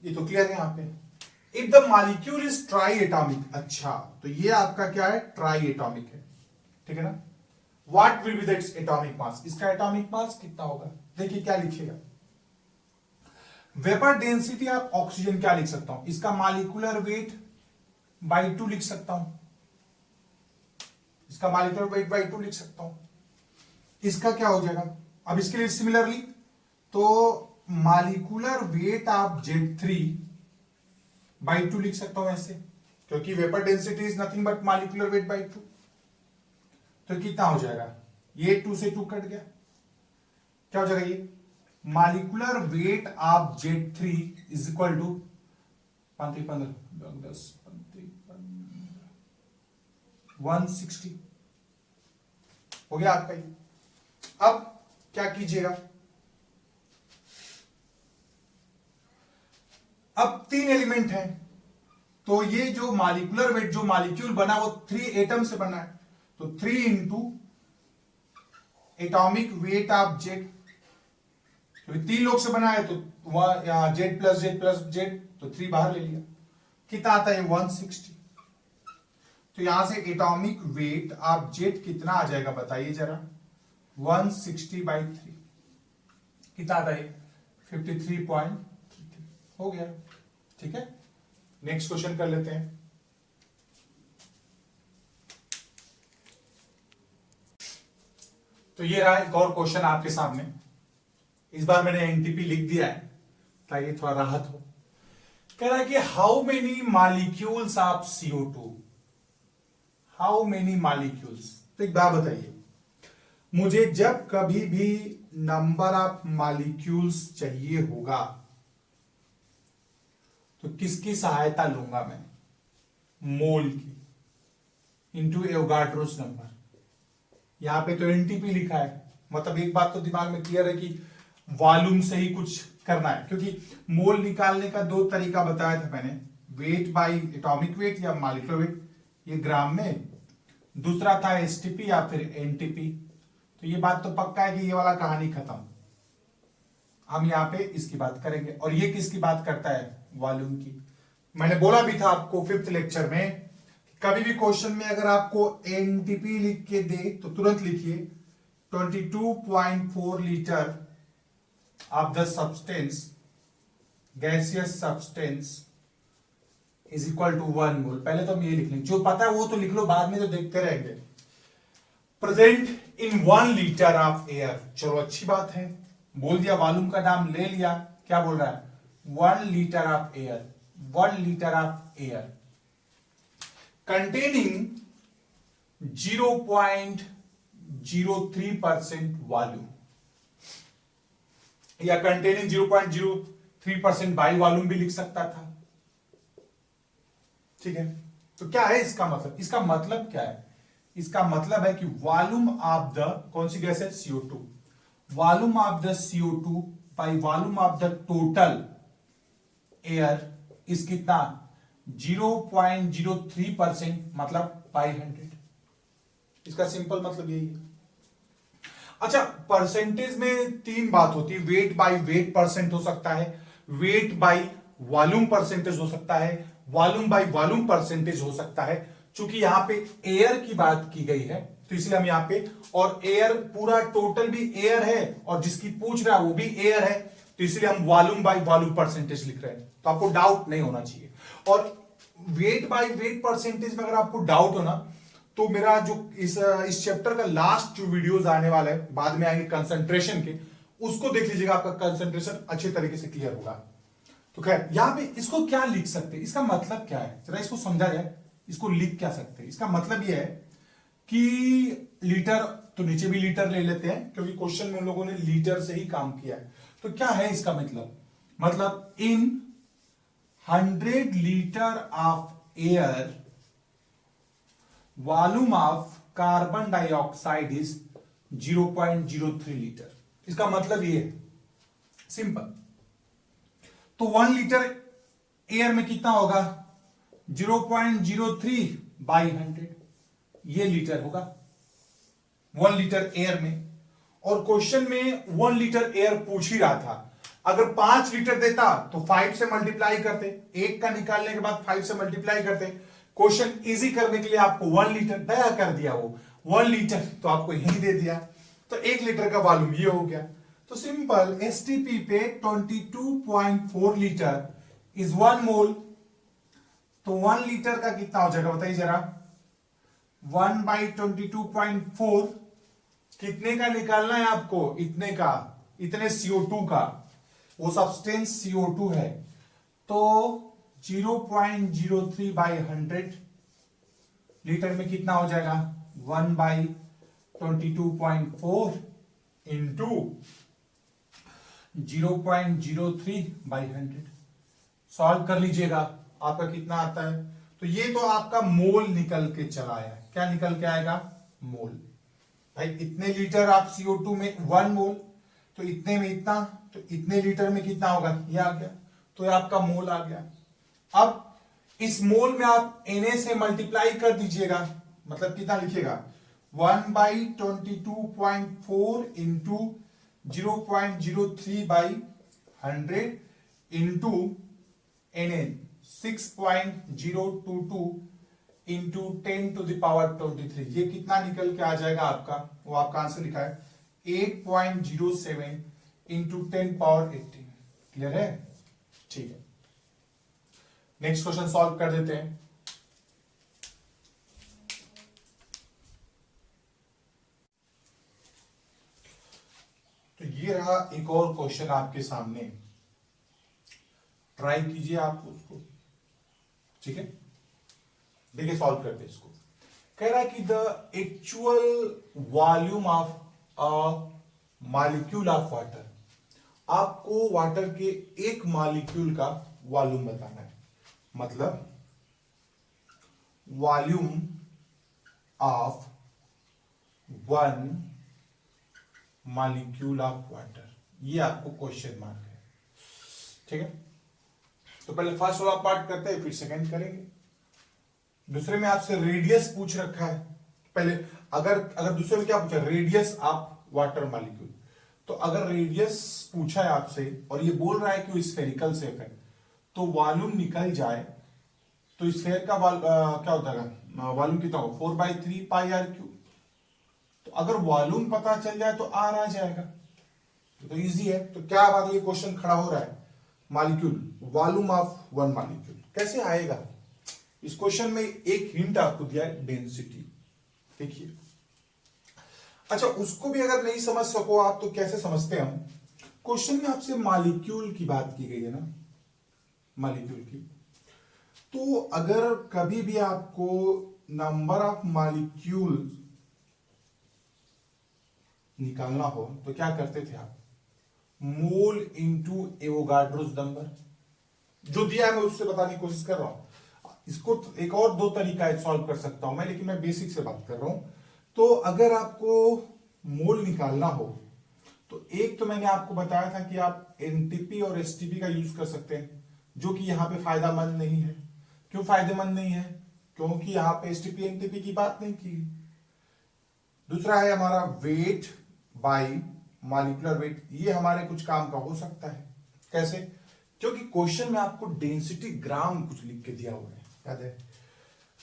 ये तो क्लियर है यहां पे। If the molecule is try atomic, अच्छा तो ये आपका क्या है, ट्राई एटॉमिक है, ठीक है ना। What will be the its atomic mass, इसका एटॉमिक मास कितना होगा, देखिए क्या लिखिएगा, वेपर डेंसिटी ऑफ ऑक्सीजन क्या लिख सकता हूं, इसका मॉलिक्यूलर वेट बाई 2 लिख सकता हूं, इसका मॉलिक्यूलर वेट बाई 2 लिख सकता हूं। इसका क्या हो जाएगा, अब इसके लिए सिमिलरली, तो molecular weight of Z3 by 2 लिख सकता हूं ऐसे, क्योंकि vapour density is nothing but molecular weight by 2। तो कितना हो जाएगा, ये 2 से 2 कट गया, क्या हो जाएगा, ये molecular weight of Z3 is equal to 15 10 15 160 हो गया आपका ये। अब क्या कीजिएगा, अब 3 एलिमेंट है, तो ये जो मॉलिक्यूलर वेट, जो मॉलिक्यूल बना वो 3 एटम से बना है, तो 3 into atomic weight of Z, क्योंकि 3 लोग से बना है तो वह Z plus Z plus Z, तो 3 बाहर ले लिया, कितना आता है 160। तो यहां से एटॉमिक वेट ऑफ जेड कितना आ जाएगा बताइए जरा, 160/3 कितना आता है 53.33 हो गया। ठीक है, नेक्स्ट क्वेश्चन कर लेते हैं। तो ये रहा एक और क्वेश्चन आपके सामने, इस बार मैंने एनटीपी लिख दिया है ताकि थोड़ा राहत हो। कह रहा है कि how many molecules of CO2, how many molecules. तो एक बात बताइए मुझे, जब कभी भी नंबर ऑफ मॉलिक्यूल्स चाहिए होगा तो किसकी सहायता लूंगा मैं, मोल की, इंटू एवोगाड्रोस नंबर। यहां पे तो एनटीपी लिखा है, मतलब एक बात तो दिमाग में क्लियर है कि वॉल्यूम से ही कुछ करना है, क्योंकि मोल निकालने का 2 तरीका बताया था मैंने, वेट बाय एटॉमिक वेट या मॉलिक्यूलर वेट, ये ग्राम में, दूसरा था एसटीपी या फिर एनटीपी। तो ये बात तो पक्का है कि ये वाला कहानी खत्म, हम यहां पे इसकी बात करेंगे। और ये किसकी बात करता है, वॉल्यूम की। मैंने बोला भी था आपको 5th लेक्चर में, कभी भी क्वेश्चन में अगर आपको एनटीपी लिख के दे तो तुरंत लिखिए 22.4 litre of the substance, gaseous substance is equal to 1 mole. पहले तो हम ये लिख लेंगे, जो पता है वो तो लिख लो, बाद में तो देखते रहेंगे। Present in 1 litre of air, चलो अच्छी बात है, बोल दिया, वॉल्यूम का नाम ले लिया, क्या बोल रहा है 1 litre of air, 1 litre of air containing 0.03% volume, या containing 0.03% बाई वॉल्यूम भी लिख सकता था। ठीक है, तो क्या है इसका मतलब, इसका मतलब क्या है, इसका मतलब है कि वॉल्यूम ऑफ द, कौन सी गैस है CO2, volume of the CO2 by volume of the total air इस कितना 0.03%, मतलब बाई 100। इसका सिंपल मतलब यही है। अच्छा, परसेंटेज में 3 बात होती है, वेट बाई वेट परसेंट हो सकता है, वेट बाई वॉल्यूम परसेंटेज हो सकता है, वॉल्यूम बाई वॉल्यूम परसेंटेज हो सकता है। चूंकि यहां पे एयर की बात की गई है तो इसलिए हम यहां पे, और एयर पूरा टोटल भी एयर है और जिसकी पूछ रहा है वो भी एयर है, तो इसलिए हम वॉल्यूम बाई वॉल्यूम परसेंटेज लिख रहे हैं, तो आपको डाउट नहीं होना चाहिए। और वेट बाय वेट परसेंटेज में अगर आपको डाउट हो ना, तो मेरा जो इस चैप्टर का लास्ट जो वीडियोस आने वाला है, बाद में आएंगे कंसंट्रेशन के, उसको देख लीजिएगा, आपका कंसंट्रेशन अच्छे तरीके से क्लियर होगा। तो खैर यहां पे इसको क्या लिख सकते हैं, इसका मतलब क्या है, जरा इसको समझा जाए, इसको लिख क्या सकते हैं। इसका मतलब यह है कि लीटर, तो नीचे भी लीटर ले लेते हैं क्योंकि क्वेश्चन में उन लोगों ने लीटर से ही काम किया है। तो क्या है इसका मतलब इन 100 litre of air volume of carbon dioxide is 0.03 litre. इसका मतलब ये है सिंपल। तो 1 लीटर एयर में कितना होगा 0.03/100, ये लीटर होगा 1 लीटर एयर में। और क्वेश्चन में 1 लीटर एयर पूछ ही रहा था, अगर 5 लीटर देता तो 5 से मल्टीप्लाई करते, 1 का निकालने के बाद 5 से मल्टीप्लाई करते, क्वेश्चन इजी करने के लिए आपको 1 लीटर दया कर दिया, वो 1 लीटर तो आपको यही दे दिया, तो 1 लीटर का वॉल्यूम ये हो गया। तो सिंपल एसटीपी पे 22.4 लीटर इज 1 मोल, तो 1 लीटर का कितना हो जाएगा बताइए जरा, 1/22.4 कितने का निकालना है आपको, इतने का, इतने CO2 का, वो सब्सटेंस CO2 है, तो 0.03/100 लीटर में कितना हो जाएगा 1/22.4 इंटू 0.03/100। सॉल्व कर लीजिएगा, आपका कितना आता है तो ये तो आपका मोल निकल के चला आया। क्या निकल के आएगा? मोल। भाई इतने लीटर आप CO2 में 1 मोल, तो इतने में इतना, तो इतने लीटर में कितना होगा? ये आ गया, तो ये आपका मोल आ गया। अब इस मोल में आप Na से मल्टीप्लाई कर दीजिएगा, मतलब कितना लिखिएगा? 1/22.4 इंटू 0.03/100 इंटू Na 6.022 इंटू 10⁻23। ये कितना निकल के आ जाएगा आपका? वो आपका आंसर लिखा है 8.07 इंटू 10⁻18। क्लियर है? ठीक है, नेक्स्ट क्वेश्चन सॉल्व कर देते हैं। तो ये रहा एक और क्वेश्चन आपके सामने, ट्राई कीजिए आप उसको। ठीक है, देखिए सॉल्व करते हैं इसको। कह रहा है कि the actual volume of a molecule of water, आपको वाटर के एक मॉलिक्यूल का वॉल्यूम बताना है। मतलब volume of 1 molecule of water, ये आपको क्वेश्चन मार्क है। ठीक है, तो पहले फर्स्ट वाला पार्ट करते हैं, फिर सेकंड करेंगे। दूसरे में आपसे रेडियस पूछ रखा है। पहले अगर दूसरे में क्या पूछा? Radius of water molecule. तो अगर रेडियस पूछा है आपसे और ये बोल रहा है कि वो स्फेरिकल शेप है, तो वॉल्यूम निकल जाए तो स्फेयर का क्या होता है? वॉल्यूम कितना होगा? 4/3 पाई आर क्यूब। तो अगर वॉल्यूम पता चल जाए तो आर आ जाएगा, तो इजी है। तो क्या बात, ये क्वेश्चन खड़ा हो रहा है, मॉलिक्यूल वॉल्यूम ऑफ 1 मॉलिक्यूल कैसे आएगा? इस क्वेश्चन में एक हिंट आपको दिया है, डेंसिटी। देखिए, अच्छा उसको भी अगर नहीं समझ सको आप तो कैसे समझते हैं हम? क्वेश्चन में आपसे मॉलिक्यूल की बात की गई है ना, मॉलिक्यूल की। तो अगर कभी भी आपको नंबर ऑफ मॉलिक्यूल निकालना हो तो क्या करते थे आप? मोल इंटू एवोगाड्रोस नंबर, जो दिया है मैं उससे बताने की कोशिश कर रहा हूं। इसको एक और 2 तरीका सॉल्व कर सकता हूं मैं, लेकिन मैं बेसिक से बात कर रहा हूं। तो अगर आपको मोल निकालना हो तो एक तो मैंने आपको बताया था कि आप एनटीपी और एसटीपी का यूज कर सकते हैं, जो कि यहां पे फायदेमंद नहीं है। क्यों फायदेमंद नहीं है? क्योंकि यहां पे एसटीपी एनटीपी की बात नहीं की। दूसरा है हमारा वेट बाय मॉलिक्यूलर वेट, ये हमारे कुछ काम का हो सकता है। कैसे? क्योंकि क्वेश्चन में आपको डेंसिटी ग्राम कुछ लिख के दिया हुआ है, याद है?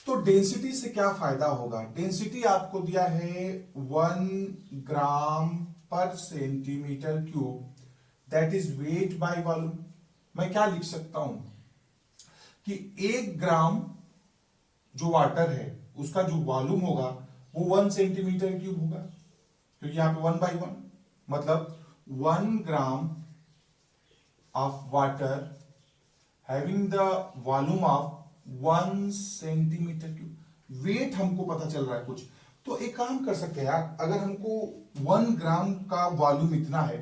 तो डेंसिटी से क्या फायदा होगा? डेंसिटी आपको दिया है 1 ग्राम पर centimetre cube, that is weight by volume. मैं क्या लिख सकता हूं कि 1 ग्राम जो वाटर है उसका जो वॉल्यूम होगा वो 1 सेंटीमीटर क्यूब होगा, क्योंकि यहां पे 1/1, मतलब 1 gram of water having the volume of 1 centimetre cube. Weight हमको पता चल रहा है कुछ, तो एक काम कर सकते हैं यार, अगर हमको 1 ग्राम का वॉल्यूम इतना है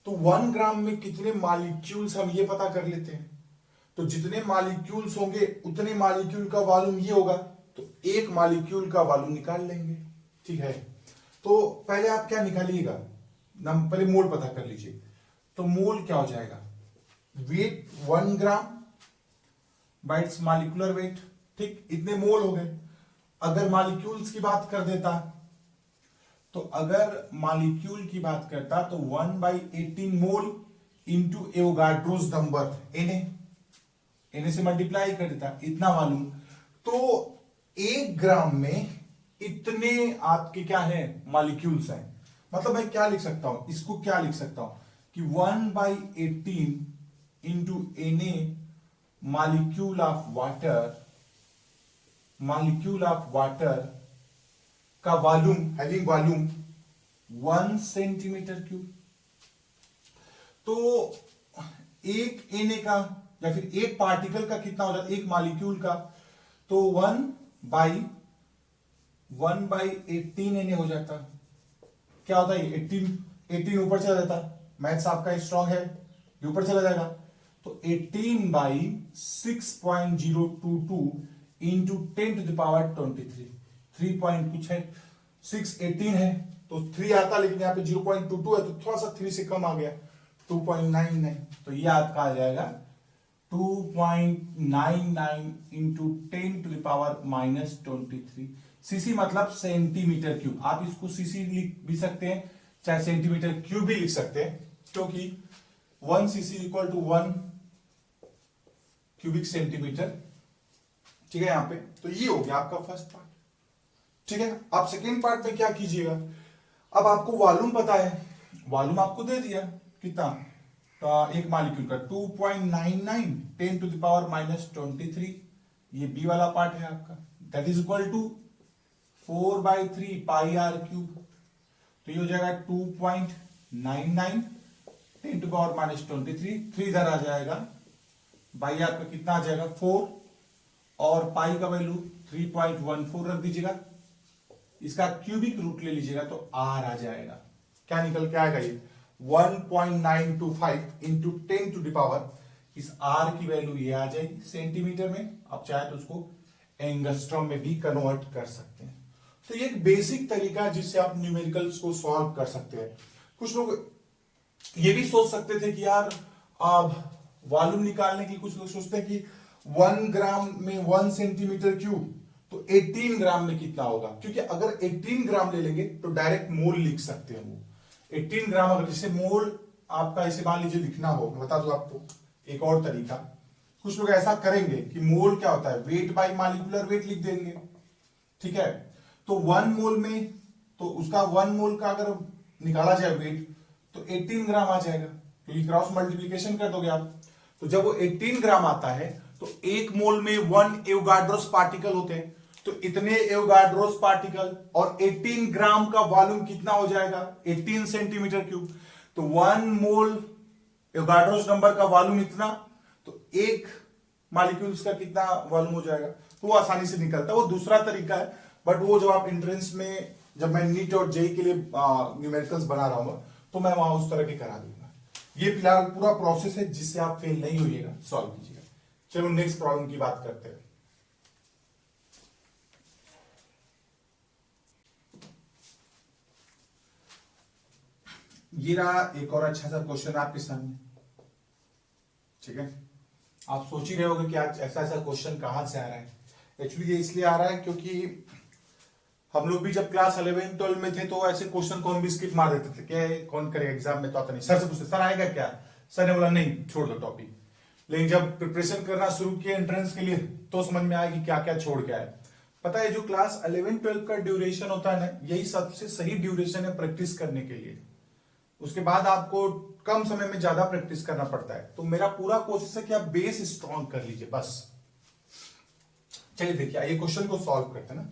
तो 1 ग्राम में कितने मॉलिक्यूल्स हम ये पता कर लेते हैं। तो जितने मॉलिक्यूल्स होंगे उतने मॉलिक्यूल का वॉल्यूम ये होगा, तो एक मॉलिक्यूल का वॉल्यूम निकाल लेंगे। ठीक है, तो पहले आप क्या निकालिएगा? पहले मोल पता कर लीजिए। तो मोल क्या हो जाएगा? Weight 1 gram by its molecular weight. ठीक, इतने मोल हो गए। अगर मॉलिक्यूल्स की बात कर देता, तो अगर मॉलिक्यूल की बात करता तो 1/18 मोल इंटू एवोगाड्रोस नंबर Na से मल्टीप्लाई कर देता, इतना मालूम। तो 1 ग्राम में इतने आपके क्या है? मॉलिक्यूल्स हैं। मतलब मैं क्या लिख सकता हूं इसको? क्या लिख सकता हूं कि 1/18 into Na molecule of water का volume, having volume 1 centimetre cube. तो एक Na का या फिर एक पार्टिकल का कितना हो जाता है? एक मॉलिक्यूल का, तो 1/18 Na हो जाता। क्या होता है? 18 ऊपर चला जाता। मैथ्स आपका स्ट्रांग है, ऊपर चला जाएगा। तो 18/6.022 इंटू 10⁻23, 3 पॉइंट कुछ है, 618 है तो 3 आता, लेकिन यहाँ पे 0.22 है तो थोड़ा सा 3 से कम आ गया, 2.99, तो ये आपका आ जाएगा 2.99 इंटू 10⁻⁻23। सीसी मतलब सेंटीमीटर क्यूब, आप इसको सीसी लिख भी सकते हैं, चाहे सेंटीमीटर क्यूब भी लिख सकते हैं, क्योंकि 1 cc equal to 1 cubic centimetre. ठीक है, यहां पे तो ये हो गया आपका फर्स्ट पार्ट। ठीक है, आप सेकेंड पार्ट में क्या कीजिएगा, अब आपको वॉल्यूम पता है, वॉल्यूम आपको दे दिया कितना, तो एक मॉलिक्यूल का 2.99 10⁻⁻23, ये बी वाला पार्ट है आपका, that is equal to 4/3 pi r cube, तो ये हो जाएगा 2.99 10⁻⁻23, 3 इधर आ जाएगा, बाई आर का कितना आ जाएगा 4, और पाई का वैल्यू 3.14 रख दीजिएगा, इसका क्यूबिक रूट ले लीजिएगा तो आर आ जाएगा, क्या निकल के आएगा ये 1.925 इंटू 10⁻, इस आर की वैल्यू ये आ जाएगी सेंटीमीटर में, आप चाहे तो उसको एंगस्ट्रॉम में भी कन्वर्ट कर सकते हैं। तो ये एक बेसिक तरीका है जिससे आप न्यूमेरिकल्स को सॉल्व कर सकते हैं। कुछ लोग ये भी सोच सकते थे कि यार वॉल्यूम निकालने की, कुछ लोग सोचते हैं कि 1 ग्राम में 1 सेंटीमीटर क्यूब, तो 18 ग्राम में कितना होगा, क्योंकि अगर 18 ग्राम ले लेंगे तो डायरेक्ट मोल लिख सकते हैं। वो 18 ग्राम अगर जैसे मोल आपका इसे मान लीजिए लिखना हो, बता दो आपको एक और तरीका, कुछ लोग ऐसा करेंगे कि मोल क्या होता है, वेट बाय मॉलिक्यूलर वेट लिख देंगे। ठीक है, तो 1 मोल में, तो उसका 1 मोल का अगर निकाला जाए वेट तो 18 ग्राम आ जाएगा, क्योंकि क्रॉस मल्टीप्लीकेशन कर दोगे आप, तो जब वो 18 ग्राम आता है तो 1 मोल में 1 एवोगाड्रोस पार्टिकल होते हैं, तो इतने एवोगाड्रोस पार्टिकल और 18 ग्राम का वॉल्यूम कितना हो जाएगा 18 सेंटीमीटर क्यूब, तो 1 मोल एवोगाड्रोस नंबर का वॉल्यूम इतना, तो एक मॉलिक्यूल्स का कितना वॉल्यूम हो जाएगा, तो वो आसानी से निकलता है। वो दूसरा तरीका है, बट वो जब आप एंट्रेंस में, जब मैं नीट और जेई के लिए न्यूमेरिकल्स बना रहा हूं तो मैं वहां उस तरह के करा दूंगा। ये फिलहाल पूरा प्रोसेस है जिससे आप फेल नहीं होइएगा, सॉल्व कीजिएगा। चलो नेक्स्ट प्रॉब्लम की बात करते हैं। ये रहा एक और अच्छा सा क्वेश्चन आपके सामने। ठीक है, आप सोच ही रहे होंगे कि आज ऐसा ऐसा क्वेश्चन कहां से आ रहा है। एक्चुअली ये इसलिए आ रहा है क्योंकि हम लोग भी जब क्लास 11-12 में थे तो ऐसे क्वेश्चन कौन भी स्किप मार देते थे, क्या कौन करेगा एग्जाम में, तो आता नहीं, सर से पूछते सर आएगा क्या, सर ने बोला नहीं छोड़ दो टॉपिक। लेकिन जब प्रिपरेशन करना शुरू किया एंट्रेंस के लिए तो समझ में आया कि क्या क्या छोड़ के आए। पता है जो क्लास 11-12 का ड्यूरेशन होता है ना, यही सबसे सही ड्यूरेशन है प्रैक्टिस करने के लिए। उसके बाद आपको कम समय में ज्यादा प्रैक्टिस करना पड़ता है। तो मेरा पूरा कोशिश है कि आप बेस स्ट्रॉन्ग कर लीजिए बस। चलिए देखिए ये क्वेश्चन को सॉल्व करते हैं ना।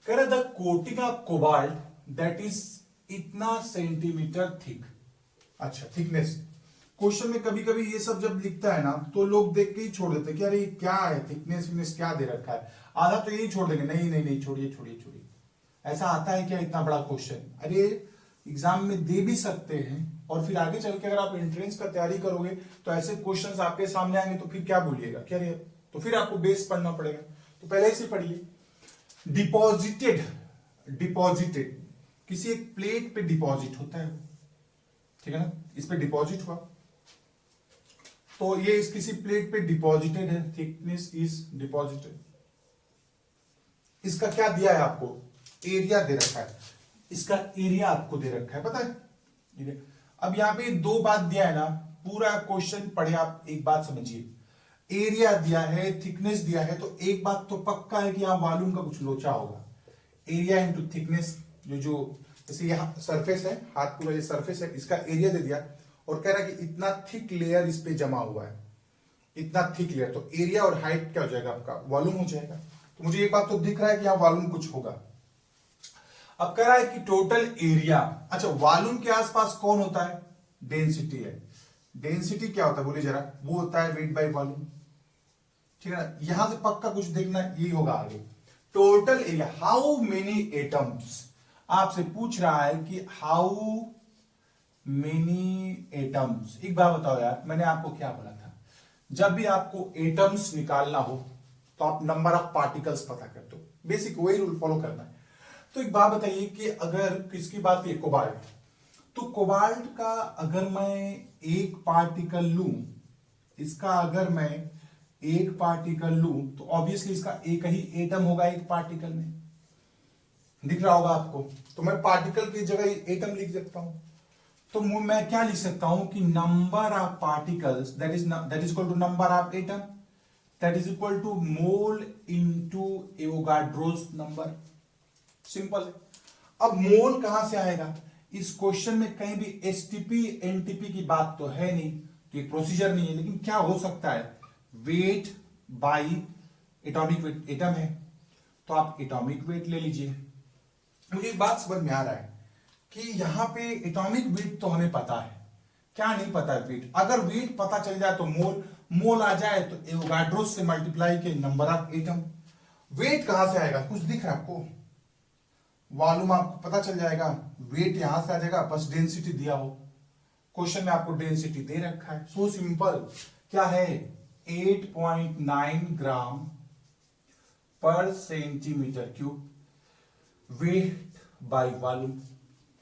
कह रहा the coating of cobalt that is इतना सेंटीमीटर थिक। अच्छा थिकनेस, क्वेश्चन में कभी कभी ये सब जब लिखता है ना तो लोग देख के ही छोड़ देते हैं कि अरे क्या है थिकनेस विकनेस क्या दे रखा है, आधा तो यही छोड़ देंगे, नहीं नहीं नहीं छोड़िए छोड़िए छोड़िए। ऐसा आता है क्या इतना बड़ा क्वेश्चन, अरे एग्जाम में दे भी सकते हैं और फिर आगे चल के अगर आप एंट्रेंस का तैयारी करोगे तो ऐसे क्वेश्चंस आपके सामने आएंगे तो फिर क्या बोलिएगा, क्या रे, तो फिर आपको बेस पढ़ना पड़ेगा। तो पहले से पढ़िए, डिपॉजिटेड, डिपॉजिटेड किसी एक प्लेट पे डिपॉजिट होता है, ठीक है ना, इस पे डिपॉजिट हुआ तो ये इस किसी प्लेट पे डिपॉजिटेड है, थिकनेस इज डिपॉजिटेड। इसका क्या दिया है आपको, एरिया दे रखा है, इसका एरिया आपको दे रखा है, पता है। अब यहां पे दो बात दिया है ना, पूरा क्वेश्चन पढ़े आप एक बात समझिए, एरिया दिया है थिकनेस दिया है, तो एक बात तो पक्का है कि यहां वॉल्यूम का कुछ लोचा होगा। एरिया इंटू थिकनेस, जो जैसे यहां सरफेस है, हाथ पूरा ये सरफेस है, इसका एरिया दे दिया और कह रहा है कि इतना थिक लेयर इस पे जमा हुआ है, इतना थिक लेयर, तो एरिया और हाइट क्या हो जाएगा आपका, वॉल्यूम हो जाएगा। तो मुझे एक बात तो दिख रहा है कि यहां वॉल्यूम कुछ होगा। अब कह रहा है कि टोटल एरिया, अच्छा वॉल्यूम के आसपास कौन होता है, डेंसिटी है। डेंसिटी क्या होता है बोलिए जरा, वो होता है वेट बाय वॉल्यूम, ठीक है ना। यहां से पक्का कुछ देखना, यही होगा आगे। Total area, how many atoms, आपसे पूछ रहा है कि हाउ मेनी एटम्स। एक बात बताओ यार, मैंने आपको क्या बोला था, जब भी आपको एटम्स निकालना हो तो आप नंबर ऑफ पार्टिकल्स पता करते हो, बेसिक वही रूल फॉलो करना है। तो एक बात बताइए कि अगर किसकी बात है, कोबाल्ट, तो कोबाल्ट का अगर मैं एक पार्टिकल लूं, इसका अगर मैं एक पार्टिकल लूं तो ऑब्वियसली इसका एक ही एटम होगा एक पार्टिकल में, दिख रहा होगा आपको। तो मैं पार्टिकल की जगह एटम लिख सकता हूं। तो मैं क्या लिख सकता हूं कि number of particles that is equal to number of atom that is equal to mole into Avogadro's number. Simple है। अब मोल कहां से आएगा, इस क्वेश्चन में कहीं भी एसटीपी एनटीपी की बात तो है नहीं, तो एक प्रोसीजर नहीं है, लेकिन क्या हो सकता है, weight by atomic weight, atom है तो आप एटॉमिक वेट ले लीजिए। मुझे एक बात समझ में आ रहा है कि यहां पे एटॉमिक वेट तो हमें पता है, क्या नहीं पता है वेट। अगर वेट पता चल जाए तो मोल आ जाए तो एवोगाड्रोस से मल्टीप्लाई के नंबर ऑफ एटम। वेट कहां से आएगा, कुछ दिख रहा है आपको, वॉल्यूम आपको पता चल जाएगा, वेट यहां से आ जाएगा, बस डेंसिटी दिया हो, क्वेश्चन में आपको डेंसिटी दे रखा है, सो सिंपल। क्या है, 8.9 ग्राम पर centimetre cube, weight by volume.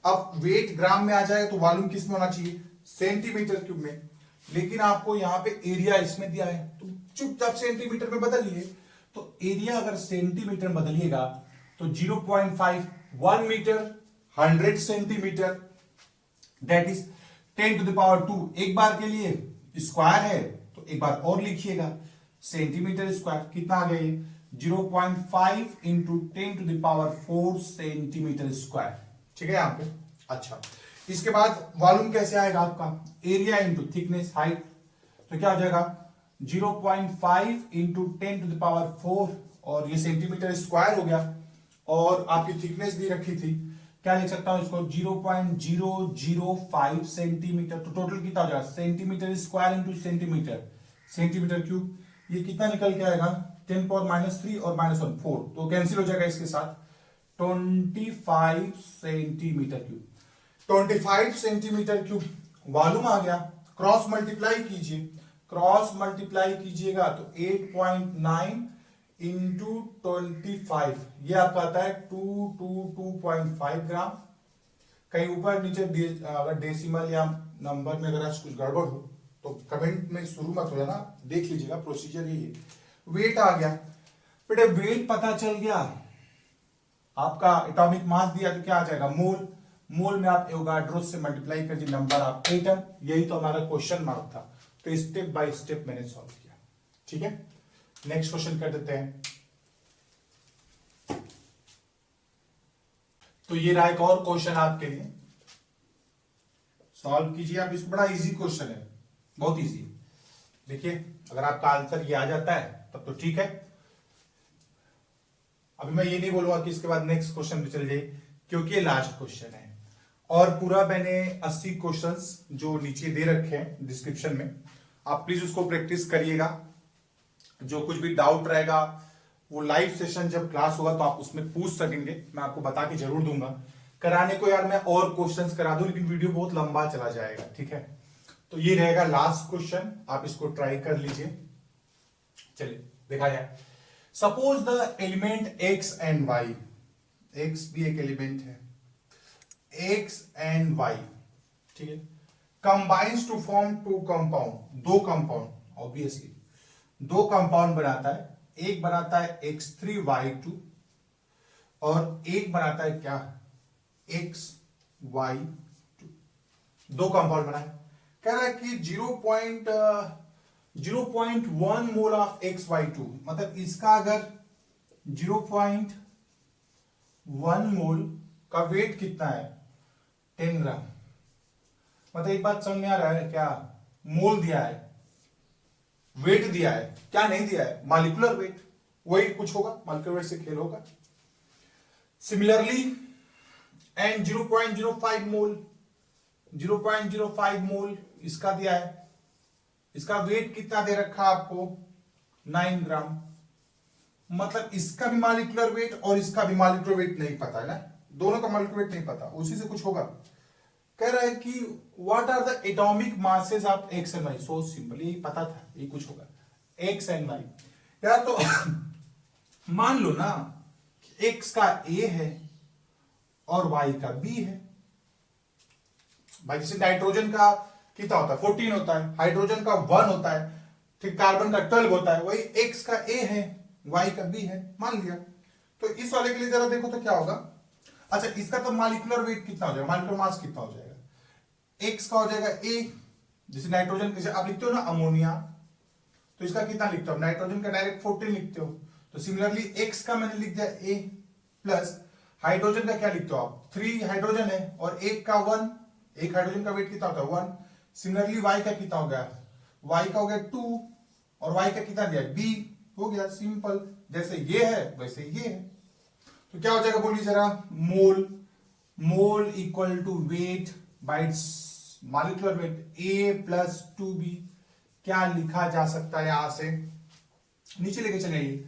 अब वेट ग्राम में आ जाएगा तो वॉल्यूम किस में होना चाहिए, सेंटीमीटर क्यूब में, लेकिन आपको यहां पे एरिया इसमें दिया है तो चुपचाप सेंटीमीटर में बदलिए। तो एरिया अगर सेंटीमीटर में बदलिएगा तो 0.5 1 metre 100 centimetre that is 10 to the power 2। एक बार के लिए स्क्वायर है तो एक बार और लिखिएगा, सेंटीमीटर स्क्वायर कितना आ गया ये 0.5 into 10 to the power 4 centimetre square, ठीक है यहां पे। अच्छा, इसके बाद वॉल्यूम कैसे आएगा आपका, एरिया इंटू थिकनेस हाइट, तो क्या हो जाएगा 0.5 इंटू 10 टू द पावर 4 और ये सेंटीमीटर स्क्वायर हो गया, और आपकी थिकनेस दी रखी थी, क्या लिख सकता हूं इसको 0.005 सेंटीमीटर, तो टोटल कितना हो जाएगा centimetre square into centimetre cube, ये कितना निकल के आएगा 10 पावर -3 और -1 4, तो कैंसिल हो जाएगा इसके साथ 25 centimetre cube. 25 centimetre cube volume आ गया, क्रॉस मल्टीप्लाई कीजिए, क्रॉस मल्टीप्लाई कीजिएगा तो 8.9 इंटू 25, ये आपका आता है 222.5 ग्राम। कहीं ऊपर नीचे अगर डेसिमल या नंबर में अगर कुछ गड़बड़ हो तो कमेंट में शुरू मत हो जाना, देख लीजिएगा, प्रोसीजर यही है। वेट आ गया बेटे, वेट पता चल गया, आपका एटॉमिक मास दिया तो क्या आ जाएगा मोल, मोल में आप एवोगाड्रोस से मल्टीप्लाई कर नंबर ऑफ एटम, यही तो हमारा क्वेश्चन मार्क था। तो स्टेप बाय स्टेप मैंने सॉल्व किया, ठीक है। नेक्स्ट क्वेश्चन कर देते हैं। तो ये रहा एक और क्वेश्चन आपके लिए, सॉल्व कीजिए आप, इसको बड़ा इजी क्वेश्चन है, बहुत इजी। देखिए अगर आपका आंसर ये आ जाता है तब तो ठीक है, अभी मैं ये नहीं बोलूंगा कि इसके बाद नेक्स्ट क्वेश्चन पे चल जाइए, क्योंकि ये लास्ट क्वेश्चन है। और पूरा मैंने 80 क्वेश्चंस जो नीचे दे रखे हैं डिस्क्रिप्शन में, आप प्लीज उसको प्रैक्टिस करिएगा। जो कुछ भी डाउट रहेगा वो लाइव सेशन जब क्लास होगा तो आप उसमें पूछ सकेंगे, मैं आपको बता के जरूर दूंगा। कराने को यार मैं और क्वेश्चंस करा दूं, लेकिन वीडियो बहुत लंबा चला जाएगा, ठीक है। तो ये रहेगा लास्ट क्वेश्चन, आप इसको ट्राई कर लीजिए। चलिए देखा जाए। Suppose the element X and Y, X भी एक एलिमेंट है, एक्स एंड वाई, ठीक है, combines to form two compound, दो कंपाउंड, ऑब्वियसली दो कंपाउंड बनाता है, एक बनाता है x3y2 और एक बनाता है क्या xy2, दो कंपाउंड बनाए। कह रहा है कि 0.1 मोल ऑफ xy2, मतलब इसका अगर 0.1 मोल का वेट कितना है 10 ग्राम। मतलब एक बात समझ में आ रहा है क्या, मोल दिया है, वेट दिया है, क्या नहीं दिया है मॉलिक्यूलर वेट, वही कुछ होगा, मॉलिक्यूलर वेट से खेल होगा। सिमिलरली एंड 0.05 मोल, 0.05 मोल इसका दिया है, इसका वेट कितना दे रखा आपको 9 ग्राम। मतलब इसका भी मॉलिक्यूलर वेट और इसका भी मॉलिक्यूलर वेट नहीं पता है ना, दोनों का मॉलिक्यूलर वेट नहीं पता, उसी से कुछ होगा। कह रहा है कि what are the atomic masses of X and Y, so simple, यही पता था ये कुछ होगा, एक्स एंड वाई। यार तो मान लो ना x का a है और y का b है। भाई जैसे नाइट्रोजन का कितना होता है 14 होता है, हाइड्रोजन का 1 होता है, ठीक, कार्बन का 12 होता है, वही x का a है, y का b है, मान लिया। तो इस वाले के लिए जरा देखो तो क्या होगा। अच्छा, इसका तो मॉलिक्यूलर वेट कितना हो जाएगा, मॉलिक्यूलर मास कितना हो जाएगा, x का हो जाएगा a, जैसे नाइट्रोजन के आप लिखते हो ना अमोनिया, तो इसका कितना लिखते हो, नाइट्रोजन का डायरेक्ट 14 लिखते हो, तो सिमिलरली x का मैंने लिख दिया a, प्लस हाइड्रोजन का क्या लिखते हो आप, 3 हाइड्रोजन है और एक का 1, एक हाइड्रोजन का वेट कितना होता है 1। सिमिलरली y का कितना हो गया, y का हो गया 2 और y का कितना दिया b, हो गया सिंपल, जैसे ये है वैसे ये है। तो क्या हो जाएगा बोलिए जरा, mole, mole equal to weight by its molecular weight a plus 2b। क्या लिखा जा सकता है, यहां से नीचे लेके चले आइए,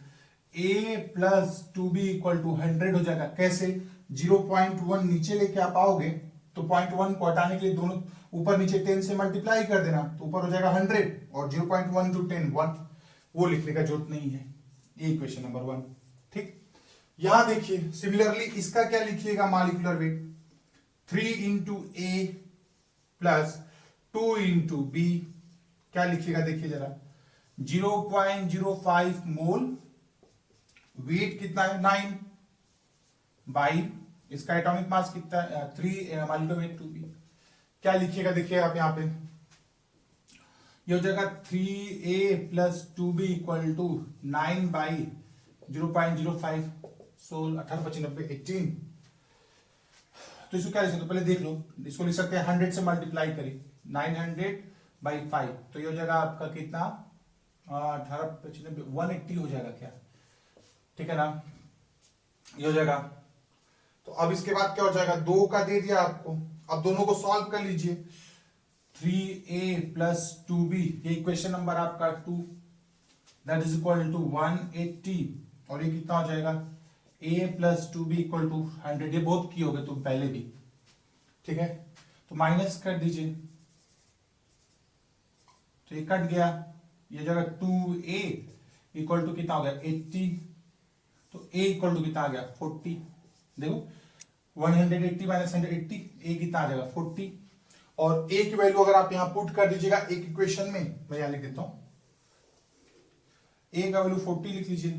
a plus 2b equal to 100 हो जाएगा। कैसे, 0.1 नीचे लेके आप आओगे तो 0.1 को हटाने के लिए दोनों ऊपर नीचे 10 से मल्टीप्लाई कर देना, तो ऊपर हो जाएगा 100 और 0.1 टू 10 1, वो लिखने का जरूरत नहीं है। ये इक्वेशन नंबर 1, ठीक। यहां देखिए सिमिलरली इसका क्या लिखिएगा, मॉलिक्यूलर वेट 3 इंटू ए प्लस 2 इंटू बी, क्या लिखिएगा देखिए जरा, 0.05 मोल, वेट कितना है 9 बाई इसका एटॉमिक मास कितना है 3, मॉलिक्यूलर वेट 2b। क्या लिखिएगा देखिए आप यहां पे, ये हो जाएगा 3a plus 2b equal to 9 by 0.05, 16 18 25 90 18। तो इसको क्या लिख सकते हो, पहले देख लो, इसको लिख सकते हैं 100 से मल्टीप्लाई करिए, 900 बाई 5, तो ये हो जाएगा आपका कितना 18 25 90 180 हो जाएगा क्या, ठीक है ना, ये हो जाएगा। तो अब इसके बाद क्या हो जाएगा, 2 का दे दिया आपको, अब दोनों को सॉल्व कर लीजिए, 3a प्लस 2b, ये इक्वेशन नंबर आपका 2, दैट इज इक्वल टू 180, और ये कितना हो जाएगा a plus 2b equal to 100। ये बहुत किए होगे तुम पहले भी, ठीक है, तो माइनस कर दीजिए, तो ये कट गया, ये जगह 2a इक्वल टू कितना हो गया 80, तो a इक्वल टू कितना आ गया 40। देखो 180 माइनस 180, a कितना आ जाएगा 40, और a की वैल्यू अगर आप यहां पुट कर दीजिएगा एक इक्वेशन में, मैं यहां लिख देता हूं, a का वैल्यू 40 लिख लीजिए,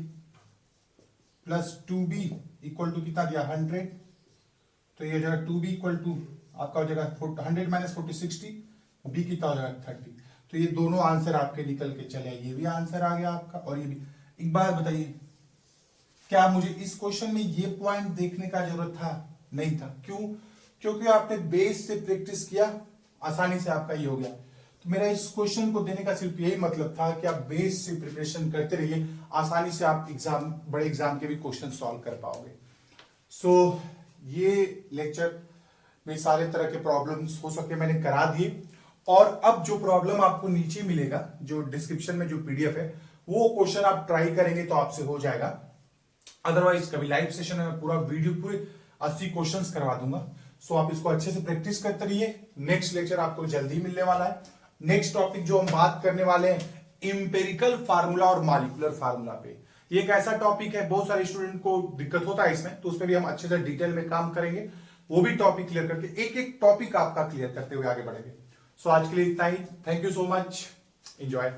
प्लस 2b इक्वल टू कितना दिया 100, तो ये हो जाएगा 2b इक्वल टू आपका हो जाएगा 100 माइनस 40 60, b कितना हो जाएगा 30। तो ये दोनों आंसर आपके निकल के चले, ये भी आंसर आ गया आपका और ये भी। एक बात बताइए, क्या मुझे इस क्वेश्चन में ये पॉइंट देखने का जरूरत था, नहीं था, क्यों, क्योंकि आपने बेस से प्रैक्टिस किया, आसानी से आपका ये हो गया। तो मेरा इस क्वेश्चन को देने का सिर्फ यही मतलब था कि आप बेस से प्रिपरेशन करते रहिए, आसानी से आप एग्जाम, बड़े एग्जाम के भी क्वेश्चन सॉल्व कर पाओगे। सो ये लेक्चर में सारे तरह के प्रॉब्लम्स हो सके मैंने करा दिए, और अब जो प्रॉब्लम आपको नीचे मिलेगा, जो डिस्क्रिप्शन में जो पीडीएफ है, वो क्वेश्चन आप ट्राई करेंगे तो आपसे हो जाएगा। अदरवाइज कभी लाइव सेशन में पूरा वीडियो पूरे 80 क्वेश्चंस करवा दूंगा। सो आप इसको अच्छे से प्रैक्टिस करते रहिए। नेक्स्ट लेक्चर आपको जल्दी मिलने वाला है। नेक्स्ट टॉपिक जो हम बात करने वाले हैं, इंपेरिकल फार्मूला और मॉलिक्यूलर फार्मूला पे। ये एक ऐसा टॉपिक है, बहुत सारे स्टूडेंट को दिक्कत होता है इसमें, तो उस पर भी हम अच्छे से डिटेल में काम करेंगे। वो भी टॉपिक क्लियर करके एक एक टॉपिक आपका क्लियर करते हुए आगे बढ़ेंगे। सो आज के लिए इतना ही। Thank you so much, enjoy.